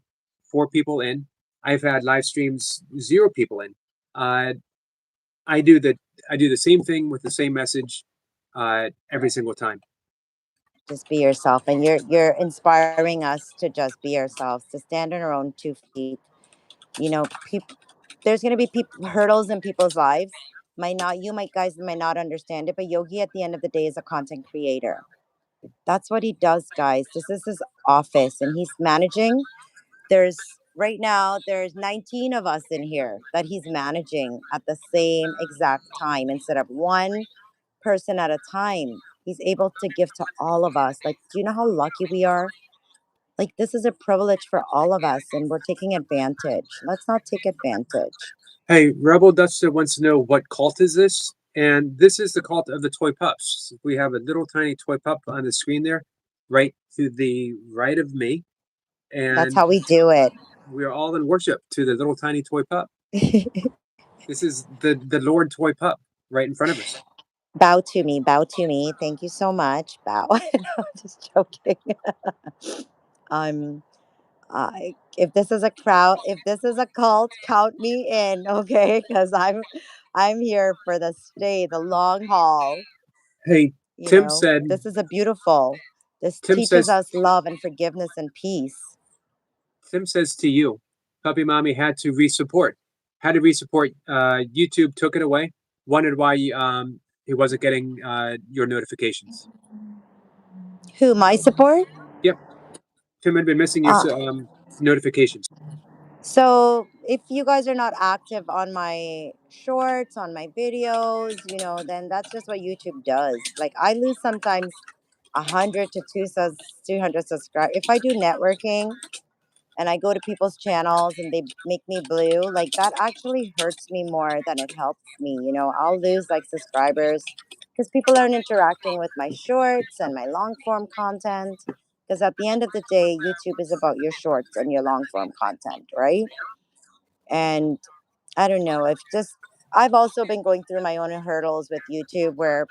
four people in. I've had live streams 0 people in. Uh, I do the I do the same thing with the same message every single time. Just be yourself, and you're inspiring us to just be ourselves, to stand on our own 2 feet. You know, there's going to be hurdles in people's lives. Might not you might guys might not understand it, but Yogi at the end of the day is a content creator. That's what he does, guys. This is his office, and he's managing. There's right now there's 19 of us in here that he's managing at the same exact time instead of one person at a time. He's able to give to all of us. Like, do you know how lucky we are? Like, this is a privilege for all of us, and we're taking advantage. Let's not take advantage. Hey, Rebel Dutchster wants to know what cult is this? And this is the cult of the toy pups. We have a little tiny toy pup on the screen there, right to the right of me. That's And how we do it. we are all in worship to the little tiny toy pup. This is the Lord Toy Pup right in front of us. Bow to me, bow to me. Thank you so much. Bow. No, just joking. um, if this is a crowd, if this is a cult, count me in, okay? Because I'm here for the stay, the long haul. Hey, You Tim know, said. this is a beautiful. This Tim teaches says. us love and forgiveness and peace. Tim says to you, Puppy Mommy had to resupport. Had to resupport. YouTube took it away. Wondered why he wasn't getting your notifications. Who my support? Yep, Tim had been missing your Uh, notifications. So if you guys are not active on my shorts, on my videos, then that's just what YouTube does. Like I lose sometimes 200 subscribe. If I do networking and I go to people's channels and they make me blue, like that actually hurts me more than it helps me. I'll lose like subscribers because people aren't interacting with my shorts and my long form content. Because at the end of the day, YouTube is about your shorts and your long form content, right? And I don't know if just I've also been going through my own hurdles with YouTube where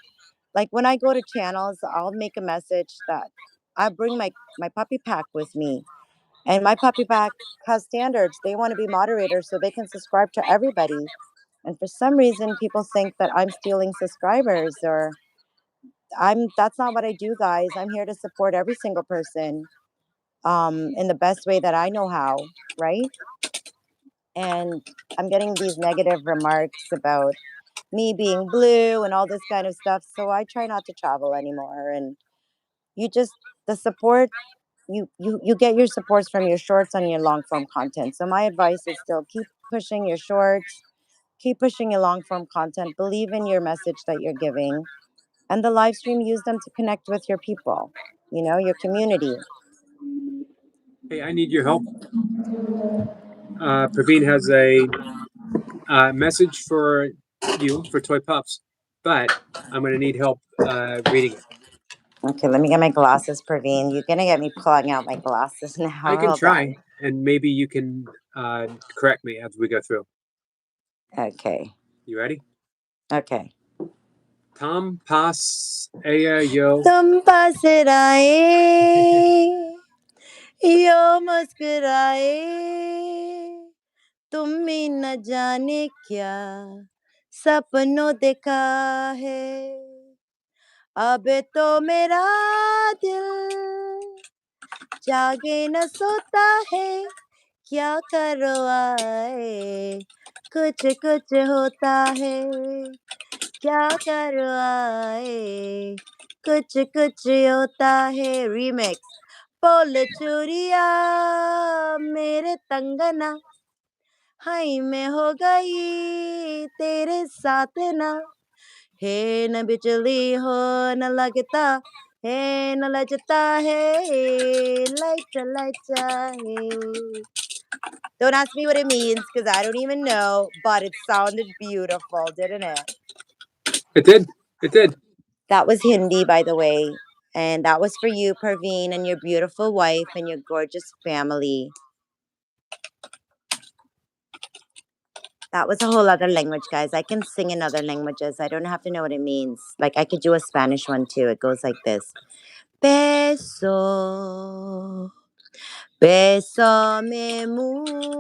like when I go to channels, I'll make a message that I bring my puppy pack with me. And my puppy pack has standards. They want to be moderators so they can subscribe to everybody. And for some reason people think that I'm stealing subscribers or that's not what I do, guys. I'm here to support every single person in the best way that I know how, right? and I'm getting these negative remarks about me being blue and all this kind of stuff. So I try not to travel anymore. And you just the support you get your supports from your shorts and your long form content. So my advice is still keep pushing your shorts, keep pushing your long form content, believe in your message that you're giving, and the live stream, use them to connect with your people, your community. Hey, I need your help. Praveen has a message for you for Toy Pups, but I'm going to need help reading it. Okay, let me get my glasses, Praveen. You're gonna get me pulling out my glasses now. I can Hold try, on. and maybe you can correct me as we go through. Okay. You ready? Okay. Tom Pas Aya Yo. तुम पास आए यो मुस्कुराए तुम्हें न जाने क्या सपनों देखा है अब तो मेरा दिल जागे न सोता है क्या करो आए कुछ कुछ होता है क्या करो आए कुछ कुछ होता है रीमिक्स बोल चूरिया मेरे तंगना हाय मैं हो गई तेरे साथ ना है न बिजली हो न लगता है न लजता है लाइट लाइट है. Don't ask me what it means because I don't even know, but it sounded beautiful, didn't it? It did. It did. That was Hindi, by the way. And that was for you, Parveen, and your beautiful wife and your gorgeous family. That was a whole other language, guys. I can sing in other languages. I don't have to know what it means. Like, I could do a Spanish one too. It goes like this. Beso, bésame mucho.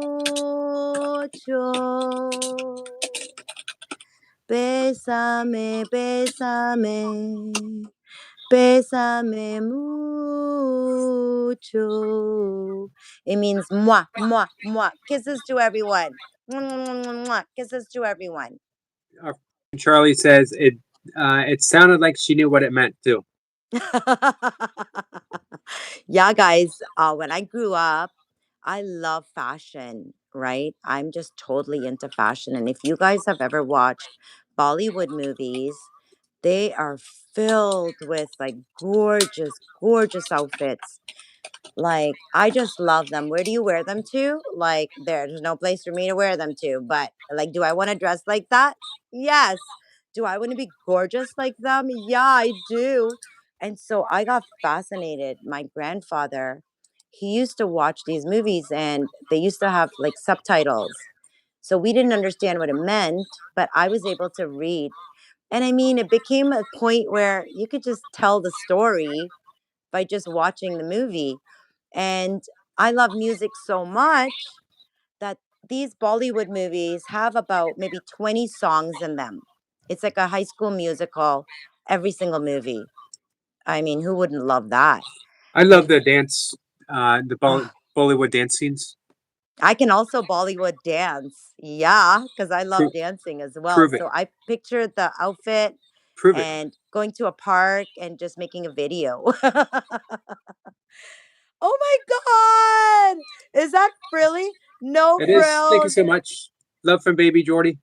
Bésame, bésame, bésame mucho. It means moi, moi, moi. Kisses to everyone. Mwah, mwah, mwah, mwah, mwah. Kisses to everyone. Our friend Charlie says it. It sounded like she knew what it meant too. Yeah, guys, when I grew up, I love fashion, right? I'm just totally into fashion. And if you guys have ever watched Bollywood movies, they are filled with like gorgeous, gorgeous outfits. Like, I just love them. Where do you wear them to? Like, there's no place for me to wear them to. But, like, do I want to dress like that? Yes. Do I want to be gorgeous like them? Yeah, I do. And so I got fascinated. My grandfather, he used to watch these movies and they used to have like subtitles. So we didn't understand what it meant, but I was able to read. And I mean, it became a point where you could just tell the story by just watching the movie. And I love music so much that these Bollywood movies have about maybe 20 songs in them. It's like a high school musical, every single movie. I mean, who wouldn't love that? I love And the dance, ah, Bollywood dance scenes. I can also Bollywood dance. Yeah, because I love Pro- dancing as well. prove it. So I pictured the outfit Prove it. and going to a park and just making a video. Oh my god! Is that frilly? No It is. Thank you frills. so much. Love from Baby Jordy.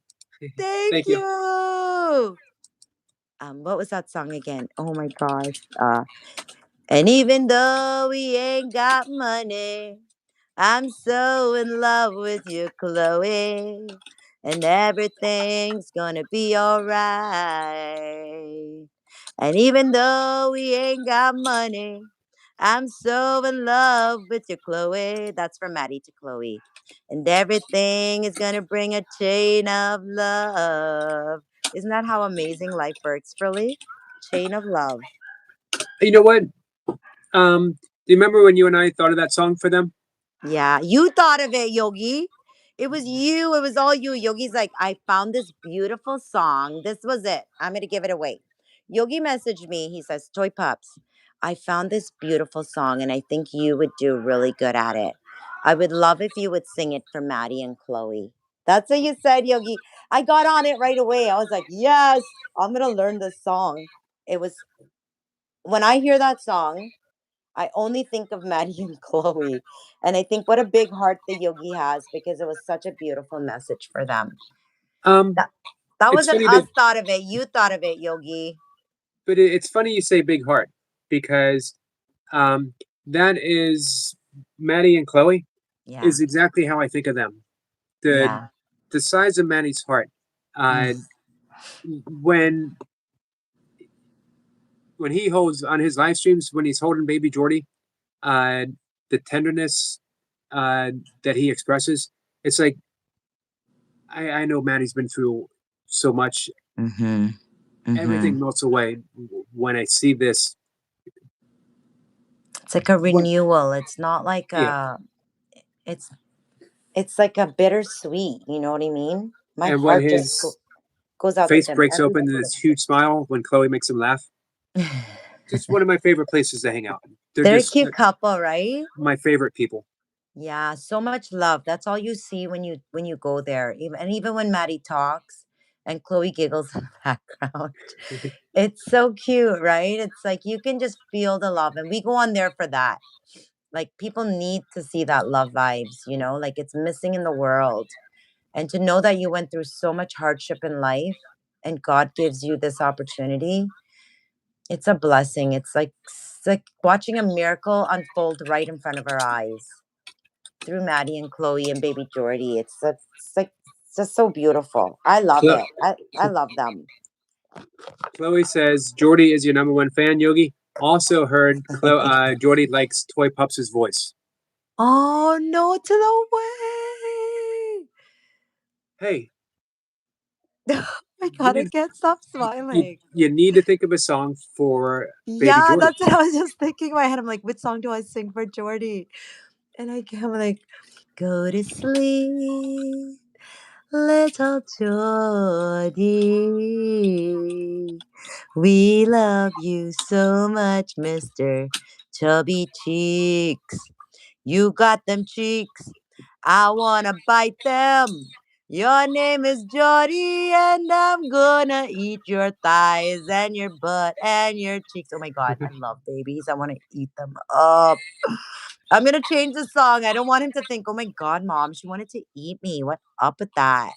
Thank Thank you. you. What was that song again? Oh my gosh. And even though we ain't got money, I'm so in love with you, Chloe. And everything's gonna be alright. And even though we ain't got money, I'm so in love with you, Chloe. That's from Maddie to Chloe. And everything is gonna bring a chain of love. Isn't that how amazing life works, Frilly? Chain of love. You know what? Do you remember when you and I thought of that song for them? Yeah, you thought of it, Yogi. It was you. It was all you. Yogi's like, I found this beautiful song. This was it. I'm going to give it away. Yogi messaged me. He says, Toy Pups, I found this beautiful song and I think you would do really good at it. I would love if you would sing it for Maddie and Chloe. That's what you said, Yogi. I got on it right away. I was like, yes, I'm going to learn this song. It was, when I hear that song, I only think of Maddie and Chloe. And I think what a big heart the Yogi has because it was such a beautiful message for them. Um, That, that it's wasn't funny us that, thought of it. You thought of it, Yogi. but it's funny you say big heart because um, that is Maddie and Chloe Yeah. is exactly how I think of them. The Yeah. the size of Maddie's heart. Uh, Mm. when when he holds on his live streams when he's holding baby Jordy, uh, the tenderness uh, that he expresses, it's like I know Maddie's been through so much. Mm-hmm. Mm-hmm. Everything melts away when I see this. It's like a What? renewal. It's not like Yeah, it's it's like a bittersweet, you know what I mean? My and when heart just his goes out to face them breaks every open to single this huge smile when Chloe makes him laugh. day. Just one of my favorite places to hang out. They're They're a just cute couple, right? my favorite people. Yeah, so much love. That's all you see when you go there. Even when Maddie talks and Chloe giggles in the background. It's so cute, right? It's like you can just feel the love and we go on there for that. Like people need to see that love vibes, like it's missing in the world. And to know that you went through so much hardship in life and God gives you this opportunity, it's a blessing. It's like watching a miracle unfold right in front of our eyes through Maddie and Chloe and baby Jordy. It's just so beautiful. I love Chlo- it. I love them. Chloe says Jordy is your number one fan. Yogi also heard Jordy likes Toy Pups' voice. Oh no, to the way. Hey, Oh my you god, I need can't stop you, smiling. you need to think of a song for baby Yeah, Jordy. that's what I was just thinking in my head. I'm like, which song do I sing for Jordy? And I'm like, go to sleep, little Jordy. We love you so much, Mr. Chubby Cheeks. You got them cheeks. I wanna bite them. Your name is Jody, and I'm gonna eat your thighs and your butt and your cheeks. Oh my god, I love babies. I want to eat them up. I'm gonna change the song. I don't want him to think, oh my god, mom, she wanted to eat me. What up with that?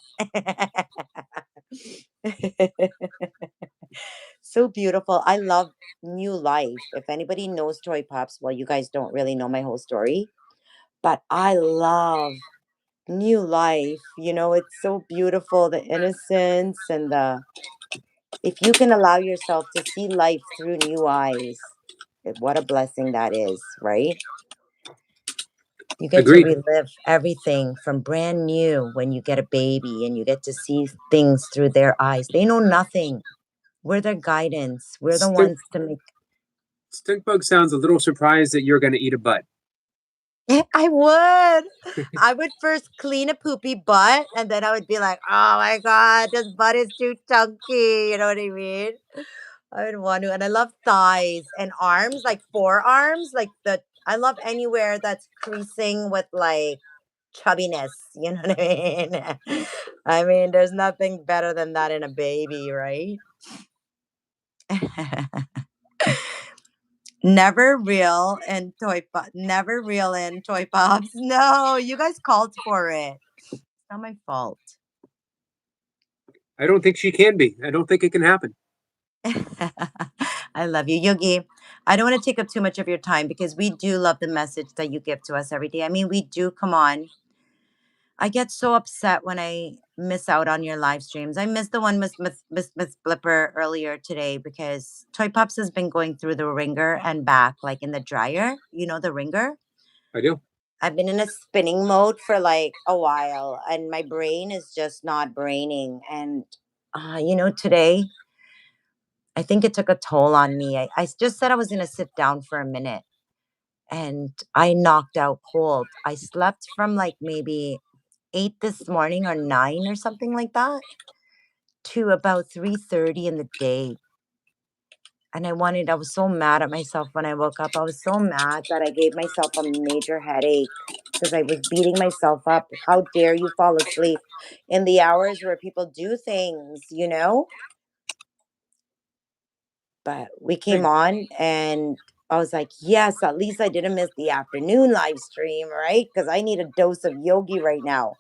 So beautiful. I love New Life. If anybody knows Toy Pops, well, you guys don't really know my whole story, but I love New Life. It's so beautiful, the innocence and if you can allow yourself to see life through new eyes, what a blessing that is, right? You get to Agreed. relive everything from brand new when you get a baby and you get to see things through their eyes. They know nothing. We're their guidance. We're the Stink, ones to make. Stinkbug sounds a little surprised that you're going to eat a butt. I would. I would first clean a poopy butt and then I would be like, oh my God, this butt is too chunky. You know what I mean? I would want to. And I love thighs and arms, like forearms, I love anywhere that's creasing with like chubbiness. You know what I mean? I mean, there's nothing better than that in a baby, right? Never real in toy pops. No, you guys called for it. It's not my fault. I don't think she can be. I don't think it can happen. I love you, Yogi. I don't want to take up too much of your time because we do love the message that you give to us every day. I mean, we do come on. I get so upset when I miss out on your live streams. I missed the one Miss Blipper earlier today because Toy Pops has been going through the ringer and back, like in the dryer. You know the ringer? I do. I've been in a spinning mode for like a while and my brain is just not braining. And, today, I think it took a toll on me. I just said I was going to sit down for a minute and I knocked out cold. I slept from like maybe 8 this morning or 9 or something like that to about 3:30 in the day. And I was so mad at myself when I woke up. I was so mad that I gave myself a major headache because I was beating myself up. How dare you fall asleep in the hours where people do things, you know? But we came Hey, on and I was like, yes, at least I didn't miss the afternoon live stream, right? Because I need a dose of yogi right now.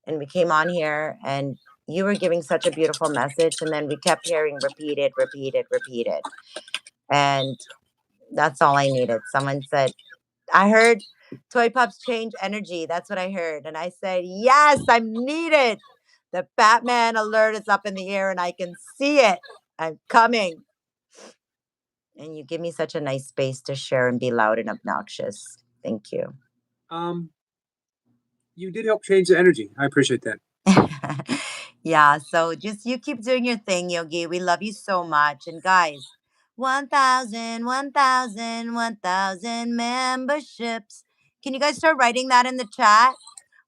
And we came on here and you were giving such a beautiful message. And then we kept hearing repeated, repeated, repeated. And that's all I needed. Someone said, I heard Toy Pups change energy. That's what I heard. And I said, yes, I'm needed. The Batman alert is up in the air and I can see it. I'm coming. And you give me such a nice space to share and be loud and obnoxious. Thank you. you did help change the energy. I appreciate that. Yeah, so just you keep doing your thing, Yogi. We love you so much. And guys, 1,000, 1,000, 1,000 memberships. Can you guys start writing that in the chat?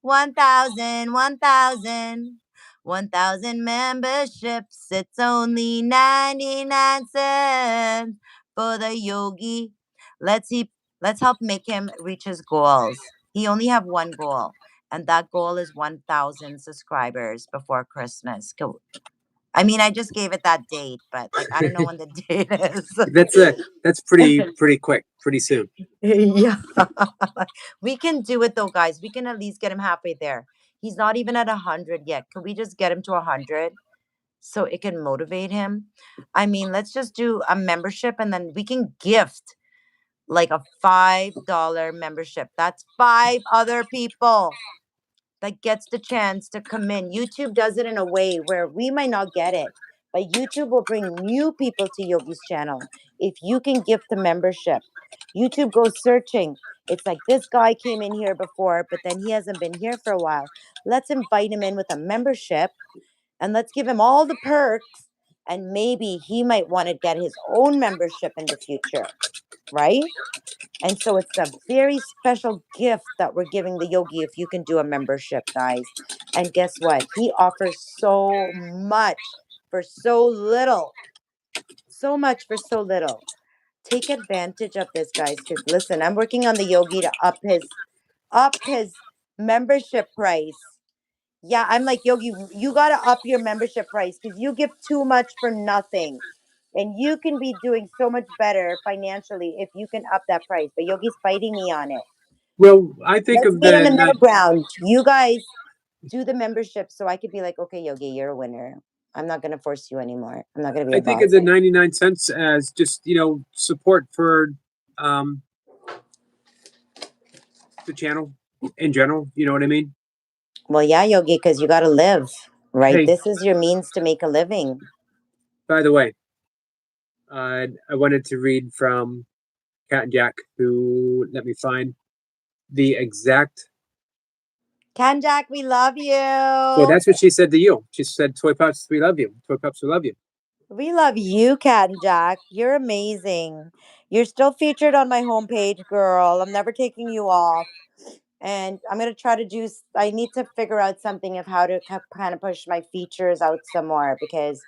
1,000, 1,000, 1,000 memberships. It's only 99 cents for the Yogi. Let's he, let's help make him reach his goals. He only have one goal, and that goal is 1,000 subscribers before Christmas. I mean, I just gave it that date, but like I don't know when the date is. That's pretty quick, pretty soon. Yeah. We can do it though, guys. We can at least get him halfway there. He's not even at 100 yet. Can we just get him to 100 so it can motivate him? I mean, let's just do a membership and then we can gift like a $5 membership. That's 5 other people that gets the chance to come in. YouTube does it in a way where we might not get it, but YouTube will bring new people to Yogi's channel if you can gift the membership. YouTube goes searching. It's like this guy came in here before, but then he hasn't been here for a while. Let's invite him in with a membership and let's give him all the perks. And maybe he might want to get his own membership in the future, right? And so it's a very special gift that we're giving the yogi if you can do a membership, guys. And guess what? He offers so much for so little. So much for so little. Take advantage of this, guys, because listen, I'm working on the yogi to up his membership price. Yeah, I'm like, Yogi, you got to up your membership price because you give too much for nothing. And you can be doing so much better financially if you can up that price. But Yogi's fighting me on it. Well, I think Let's of meet in the middle the ground. You guys do the membership so I could be like, okay, Yogi, you're a winner. I'm not going to force you anymore. I'm not going to be I a think of boss the anymore. 99 cents as just support for um, the channel in general. You know what I mean? Well, yeah, Yogi, because you got to live, right? Hey, This is your means to make a living. by the way, I wanted to read from Cat and Jack, who let me find the exact. Kanjak, we love Well, you. that's what she said to you. She said, "Toy Pups, we love you. Toy Pups, we love you." We love you, Cat and Jack. You're amazing. You're still featured on my homepage, girl. I'm never taking you off. And I'm going to try to I need to figure out something of how to kind of push my features out some more because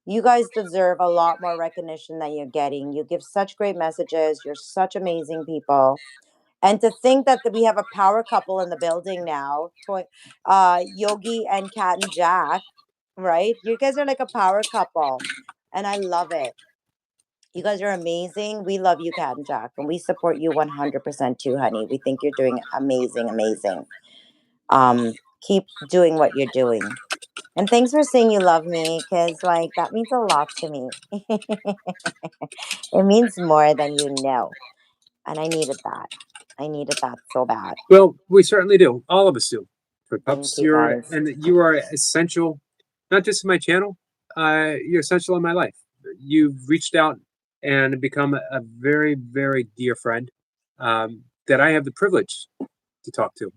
you guys deserve a lot more recognition than you're getting. You give such great messages. You're such amazing people. And to think that we have a power couple in the building now, Yogi and Cat and Jack, right? You guys are like a power couple. And I love it. You guys are amazing. We love you, Cat and Jack, and we support you 100% too, honey. We think you're doing amazing, amazing. Keep doing what you're doing. And thanks for saying you love me, because like that means a lot to me. It means more than you know. And I needed that. I needed that so bad. Well, we certainly do. All of us do. Toy Thank Pups, you guys. you are essential, not just in my channel. You're essential in my life. You've reached out and become a very, very dear friend that I have the privilege to talk to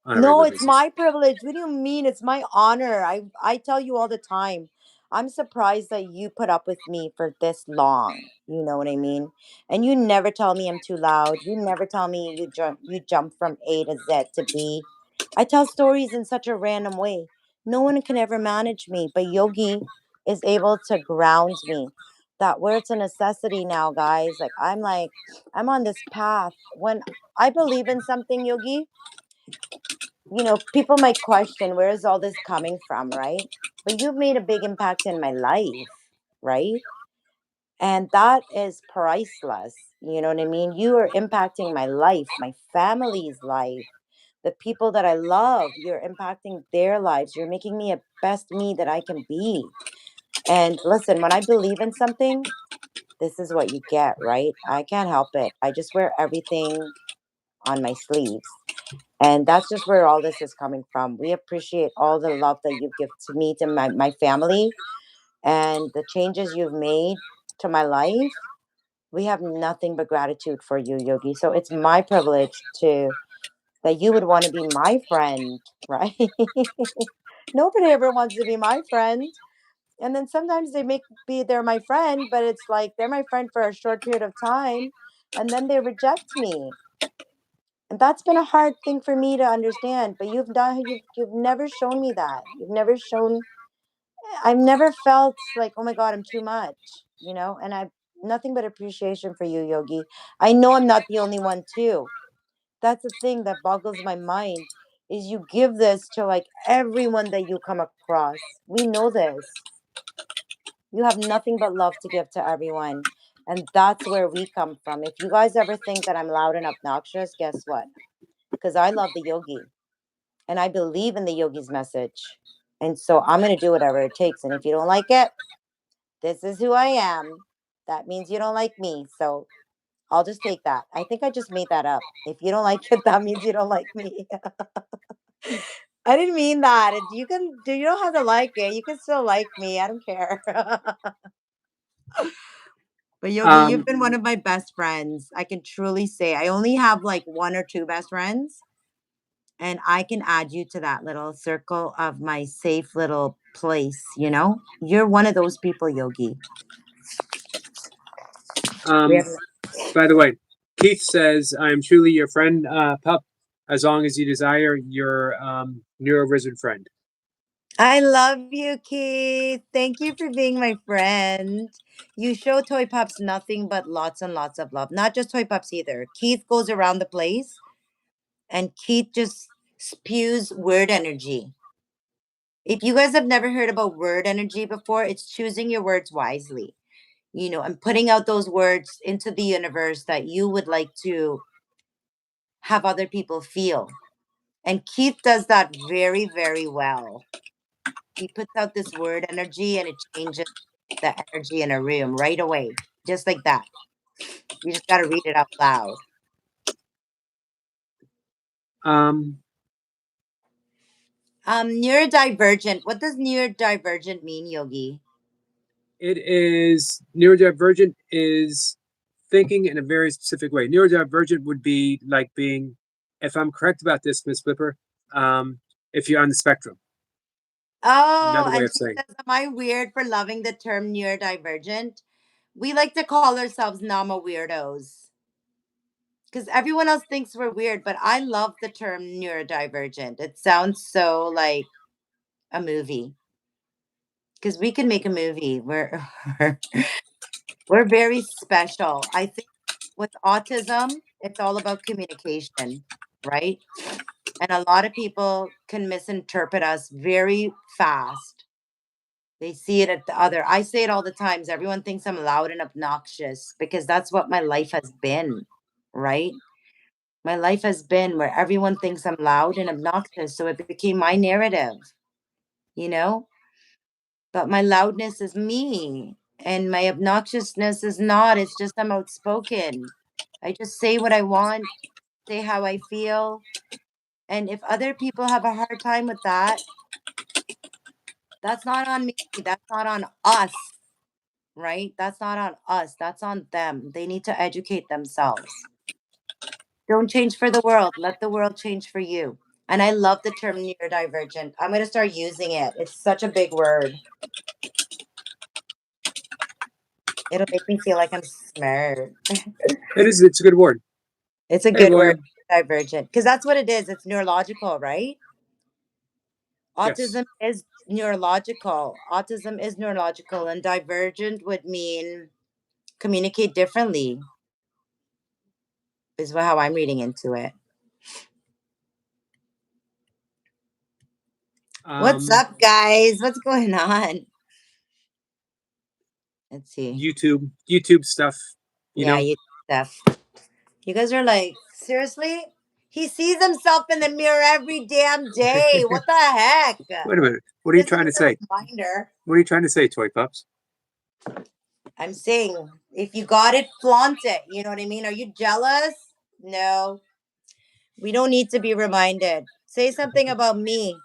on a No, regular it's basis. my privilege. What do you mean? It's my honor. I tell you all the time. I'm surprised that you put up with me for this long. You know what I mean? And you never tell me I'm too loud. You never tell me you jump from A to Z to B. I tell stories in such a random way. No one can ever manage me, but Yogi is able to ground me. that where it's a necessity now, guys. Like, I'm on this path. When I believe in something, Yogi, people might question where is all this coming from, right? But you've made a big impact in my life, right? And that is priceless. You know what I mean? You are impacting my life, my family's life, the people that I love. You're impacting their lives. You're making me a best me that I can be. And listen, when I believe in something, this is what you get, right? I can't help it. I just wear everything on my sleeves. And that's just where all this is coming from. We appreciate all the love that you give to me, to my family, and the changes you've made to my life. We have nothing but gratitude for you, Yogi. So it's my privilege to that you would want to be my friend, right? Nobody ever wants to be my friend. And then sometimes they're my friend, but it's like they're my friend for a short period of time and then they reject me. And that's been a hard thing for me to understand. But you've never shown me that. I've never felt like, oh my God, I'm too much. And I've nothing but appreciation for you, Yogi. I know I'm not the only one too. That's the thing that boggles my mind is you give this to like everyone that you come across. We know this. You have nothing but love to give to everyone. And that's where we come from. If you guys ever think that I'm loud and obnoxious, guess what? Because I love the yogi and I believe in the yogi's message. And so I'm going to do whatever it takes. And if you don't like it, this is who I am. That means you don't like me. So I'll just take that. I think I just made that up. If you don't like it, that means you don't like me. I didn't mean that. You don't have to like it. You can still like me. I don't care. But Yogi, you've Um, been one of my best friends. I can truly say I only have like one or two best friends, and I can add you to that little circle of my safe little place. You're one of those people, Yogi. We have um, by the way, Keith says, I am truly your friend, pup, as long as you desire your neuro-risen friend. I love you, Keith. Thank you for being my friend. You show Toy Pops nothing but lots and lots of love. Not just Toy Pops either. Keith goes around the place and Keith just spews word energy. If you guys have never heard about word energy before, it's choosing your words wisely, and putting out those words into the universe that you would like to have other people feel. And Keith does that very, very well. He puts out this word energy and it changes the energy in a room right away, just like that. You just got to read it out loud. Um, Neurodivergent. What does neurodivergent mean, Yogi? it is neurodivergent is thinking in a very specific way. Neurodivergent would be like being, if I'm correct about this, Miss Flipper, if you're on the spectrum. Oh, Another way and of she saying. says, am I weird for loving the term neurodivergent? We like to call ourselves Nama weirdos because everyone else thinks we're weird, but I love the term neurodivergent. It sounds so like a movie because we can make a movie. We're very special. I think with autism, it's all about communication, right? And a lot of people can misinterpret us very fast. They see it at the other. I say it all the times. Everyone thinks I'm loud and obnoxious because that's what my life has been, right? My life has been where everyone thinks I'm loud and obnoxious. So it became my narrative, you know? But my loudness is me and my obnoxiousness is not. It's just I'm outspoken. I just say what I want, say how I feel. And if other people have a hard time with that, that's not on me. That's not on us, right? That's not on us. That's on them. They need to educate themselves. Don't change for the world. Let the world change for you. And I love the term neurodivergent. I'm going to start using it. It's such a big word. It'll make me feel like I'm smart. It's a good word. It's a Hey, good word, William. divergent, because that's what it is. It's neurological, right? Autism is neurological. Autism is neurological, and divergent would mean communicate differently, is how I'm reading into it. What's up, guys? What's going on? Let's see. YouTube stuff. You know? YouTube stuff. You guys are like, seriously? He sees himself in the mirror every damn day. What the heck? Wait a minute. What are you trying to say? Reminder. What are you trying to say, Toy Pups? I'm saying, if you got it, flaunt it. You know what I mean? Are you jealous? No. We don't need to be reminded. Say something about me.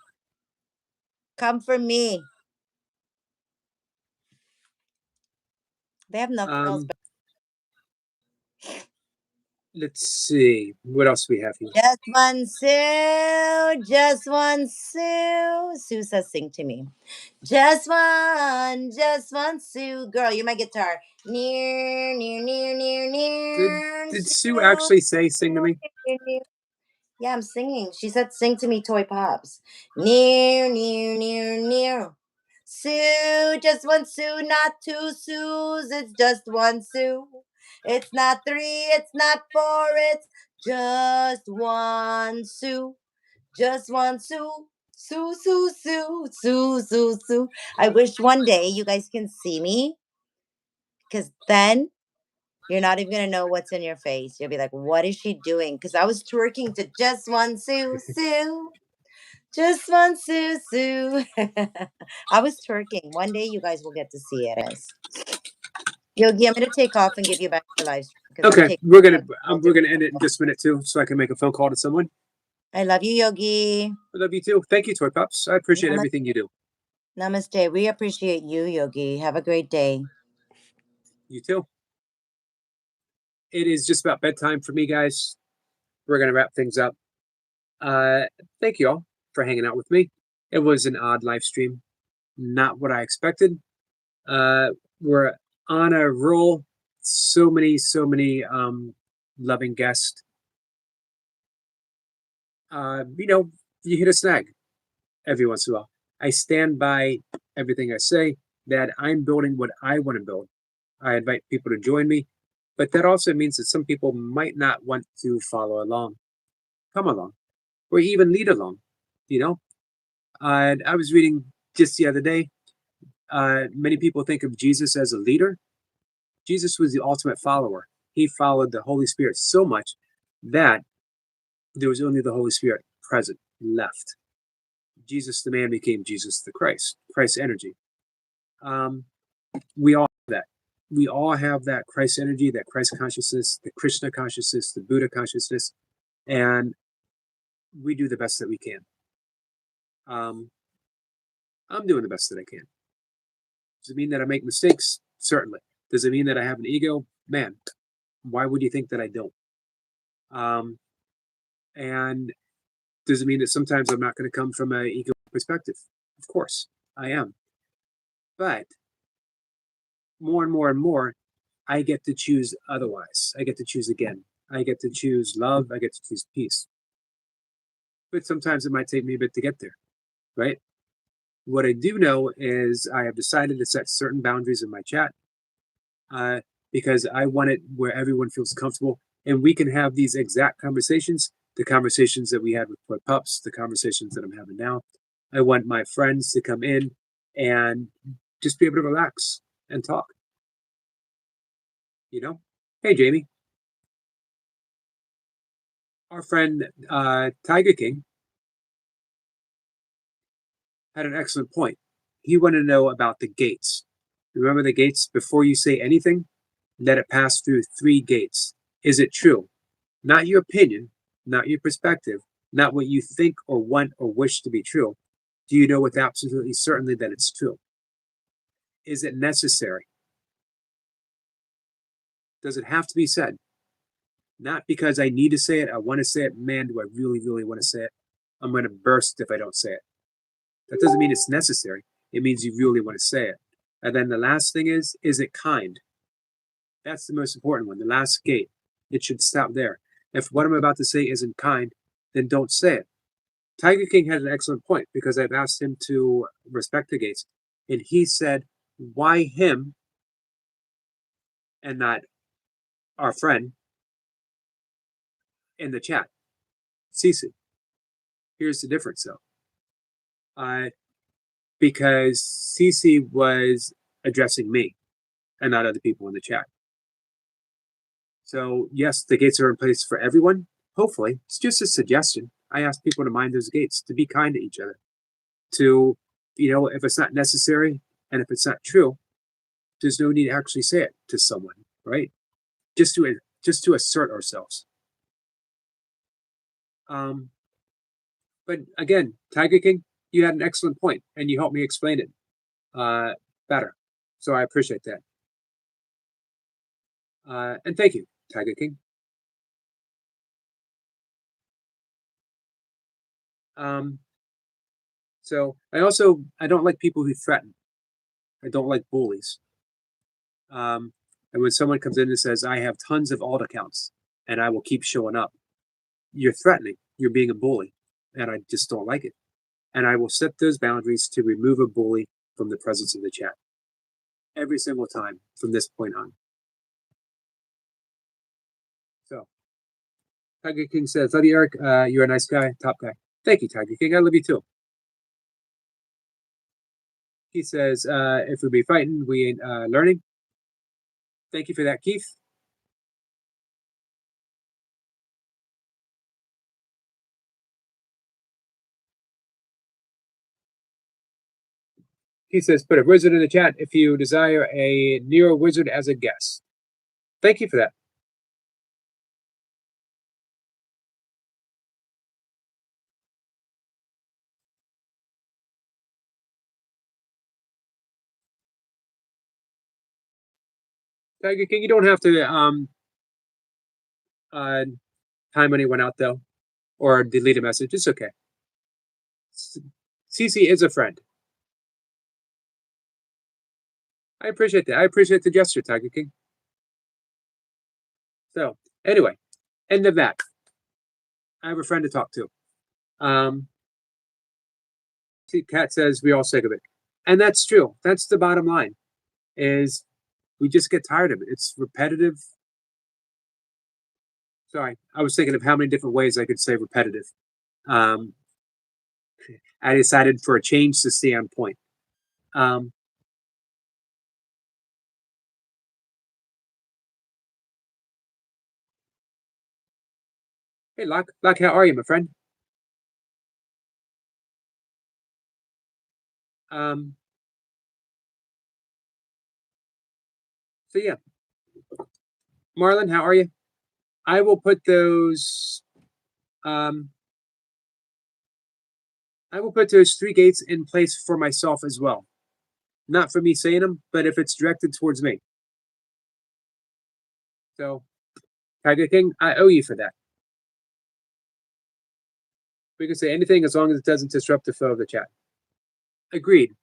Come for me. They have nothing else. Let's see. What else do we have here? Just one Sue. Just one Sue. Sue says, sing to me. Just one Sue. Girl, you're my guitar. Near, near, near, near, near. Did Sue actually say sing to me? Yeah, I'm singing. She said, sing to me, Toy Pops. Near, near, near, near. Sue, just one Sue, not two Sues. It's just one Sue. It's not three, it's not four, it's just one Sue. Just one Sue. Sue, Sue, Sue, Sue, Sue, Sue. I wish one day you guys can see me, because then you're not even going to know what's in your face. You'll be like, what is she doing? Because I was twerking to just one Sue, Sue. Just one Sue, Sue. I was twerking. One day you guys will get to see it. Yogi, I'm going to take off and give you back your live stream. Okay, we're gonna end it in just a minute too, so I can make a phone call to someone. I love you, Yogi. I love you too. Thank you, Toy Pups. I appreciate everything you do. Namaste. We appreciate you, Yogi. Have a great day. You too. It is just about bedtime for me, guys. We're gonna wrap things up. Thank you all for hanging out with me. It was an odd live stream, not what I expected. We're on a roll. So many loving guests. You hit a snag every once in a while. I stand by everything I say, that I'm building what I want to build. I invite people to join me, but that also means that some people might not want to follow along, come along, or even lead along, And I was reading just the other day, many people think of Jesus as a leader. Jesus was the ultimate follower. He followed the Holy Spirit so much that there was only the Holy Spirit present, left. Jesus the man became Jesus the Christ energy. We all have that. We all have that Christ energy, that Christ consciousness, the Krishna consciousness, the Buddha consciousness, and we do the best that we can. I'm doing the best that I can. Does it mean that I make mistakes? Certainly. Does it mean that I have an ego? Man, why would you think that I don't? And does it mean that sometimes I'm not going to come from an ego perspective? Of course, I am. But more and more and more, I get to choose otherwise. I get to choose again. I get to choose love. I get to choose peace. But sometimes it might take me a bit to get there, right? What I do know is I have decided to set certain boundaries in my chat because I want it where everyone feels comfortable and we can have these exact conversations, the conversations that we had with Toy Pups, the conversations that I'm having now. I want my friends to come in and just be able to relax and talk. Hey, Jamie. Our friend Tiger King had an excellent point. He wanted to know about the gates. Remember the gates? Before you say anything, let it pass through 3 gates. Is it true? Not your opinion, not your perspective, not what you think or want or wish to be true. Do you know with absolutely certainty that it's true? Is it necessary? Does it have to be said? Not because I need to say it, I want to say it. Man, do I really, really want to say it. I'm going to burst if I don't say it. That doesn't mean it's necessary. It means you really want to say it. And then the last thing is it kind? That's the most important one, the last gate. It should stop there. If what I'm about to say isn't kind, then don't say it. Tiger King had an excellent point because I've asked him to respect the gates, and he said, "Why him and not our friend in the chat, Cece?" Here's the difference, though. Because Cece was addressing me and not other people in the chat. So yes, the gates are in place for everyone. Hopefully, it's just a suggestion. I ask people to mind those gates, to be kind to each other, to, if it's not necessary and if it's not true, there's no need to actually say it to someone, right? Just to assert ourselves. But again, Tiger King, you had an excellent point, and you helped me explain it better. So I appreciate that. And thank you, Tiger King. So I don't like people who threaten. I don't like bullies. And when someone comes in and says, "I have tons of alt accounts and I will keep showing up," you're threatening. You're being a bully, and I just don't like it. And I will set those boundaries to remove a bully from the presence of the chat every single time from this point on. So, Tiger King says, "Love you, Eric. You're a nice guy, top guy." Thank you, Tiger King. I love you too. He says, "If we be fighting, we ain't learning." Thank you for that, Keith. He says, "Put a wizard in the chat if you desire a Nero wizard as a guest." Thank you for that. Tiger King, you don't have to time anyone out though, or delete a message. It's okay. Cece is a friend. I appreciate that. I appreciate the gesture, Tiger King. So anyway, end of that. I have a friend to talk to. See, Kat says we all sick of it, and that's true. That's the bottom line. Is we just get tired of it. It's repetitive. Sorry, I was thinking of how many different ways I could say repetitive. I decided for a change to stay on point. Hey, Locke, how are you, my friend? So yeah, Marlon, how are you? I will put those. I will put those 3 gates in place for myself as well. Not for me saying them, but if it's directed towards me. So, Tiger King, I owe you for that. We can say anything as long as it doesn't disrupt the flow of the chat. Agreed.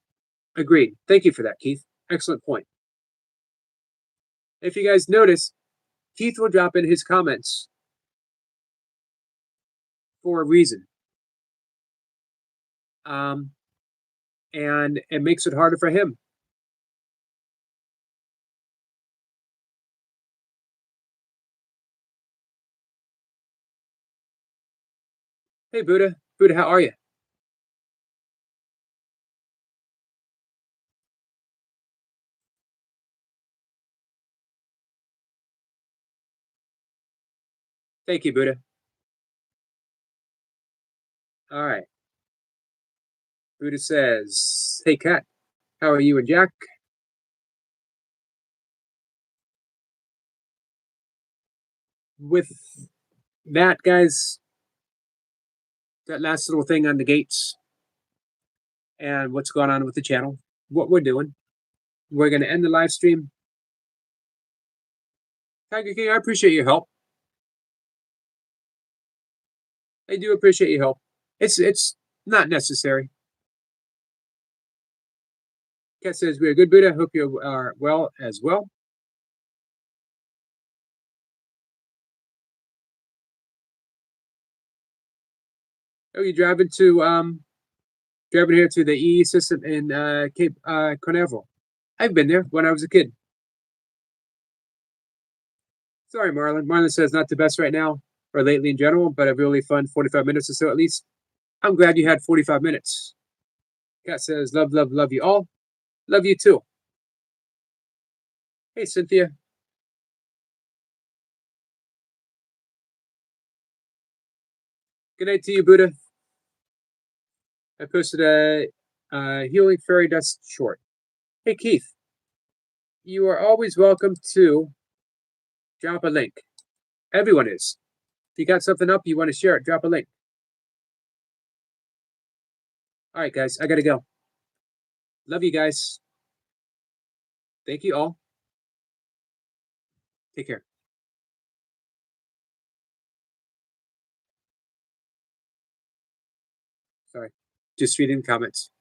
Thank you for that, Keith. Excellent point. If you guys notice, Keith will drop in his comments for a reason. And it makes it harder for him. Hey, Buddha. Buddha, how are you? Thank you, Buddha. All right. Buddha says, "Hey, Kat, how are you and Jack?" With that, guys, that last little thing on the gates and what's going on with the channel, what we're doing, we're going to end the live stream. Tiger King, I appreciate your help. I do appreciate your help. It's not necessary. Kat says, "We're good, Buddha. Hope you are well as well." Oh, you driving here to the EE system in Cape Canaveral? I've been there when I was a kid. Sorry, Marlon. Marlon says not the best right now or lately in general, but a really fun 45 minutes or so at least. I'm glad you had 45 minutes. Kat says, love, love, love you all. Love you too. Hey, Cynthia. Good night to you, Buddha. I posted a Healing Fairy Dust short. Hey, Keith. You are always welcome to drop a link. Everyone is. If you got something up, you want to share it, drop a link. All right, guys, I got to go. Love you guys. Thank you all. Take care. Sorry. Just reading comments.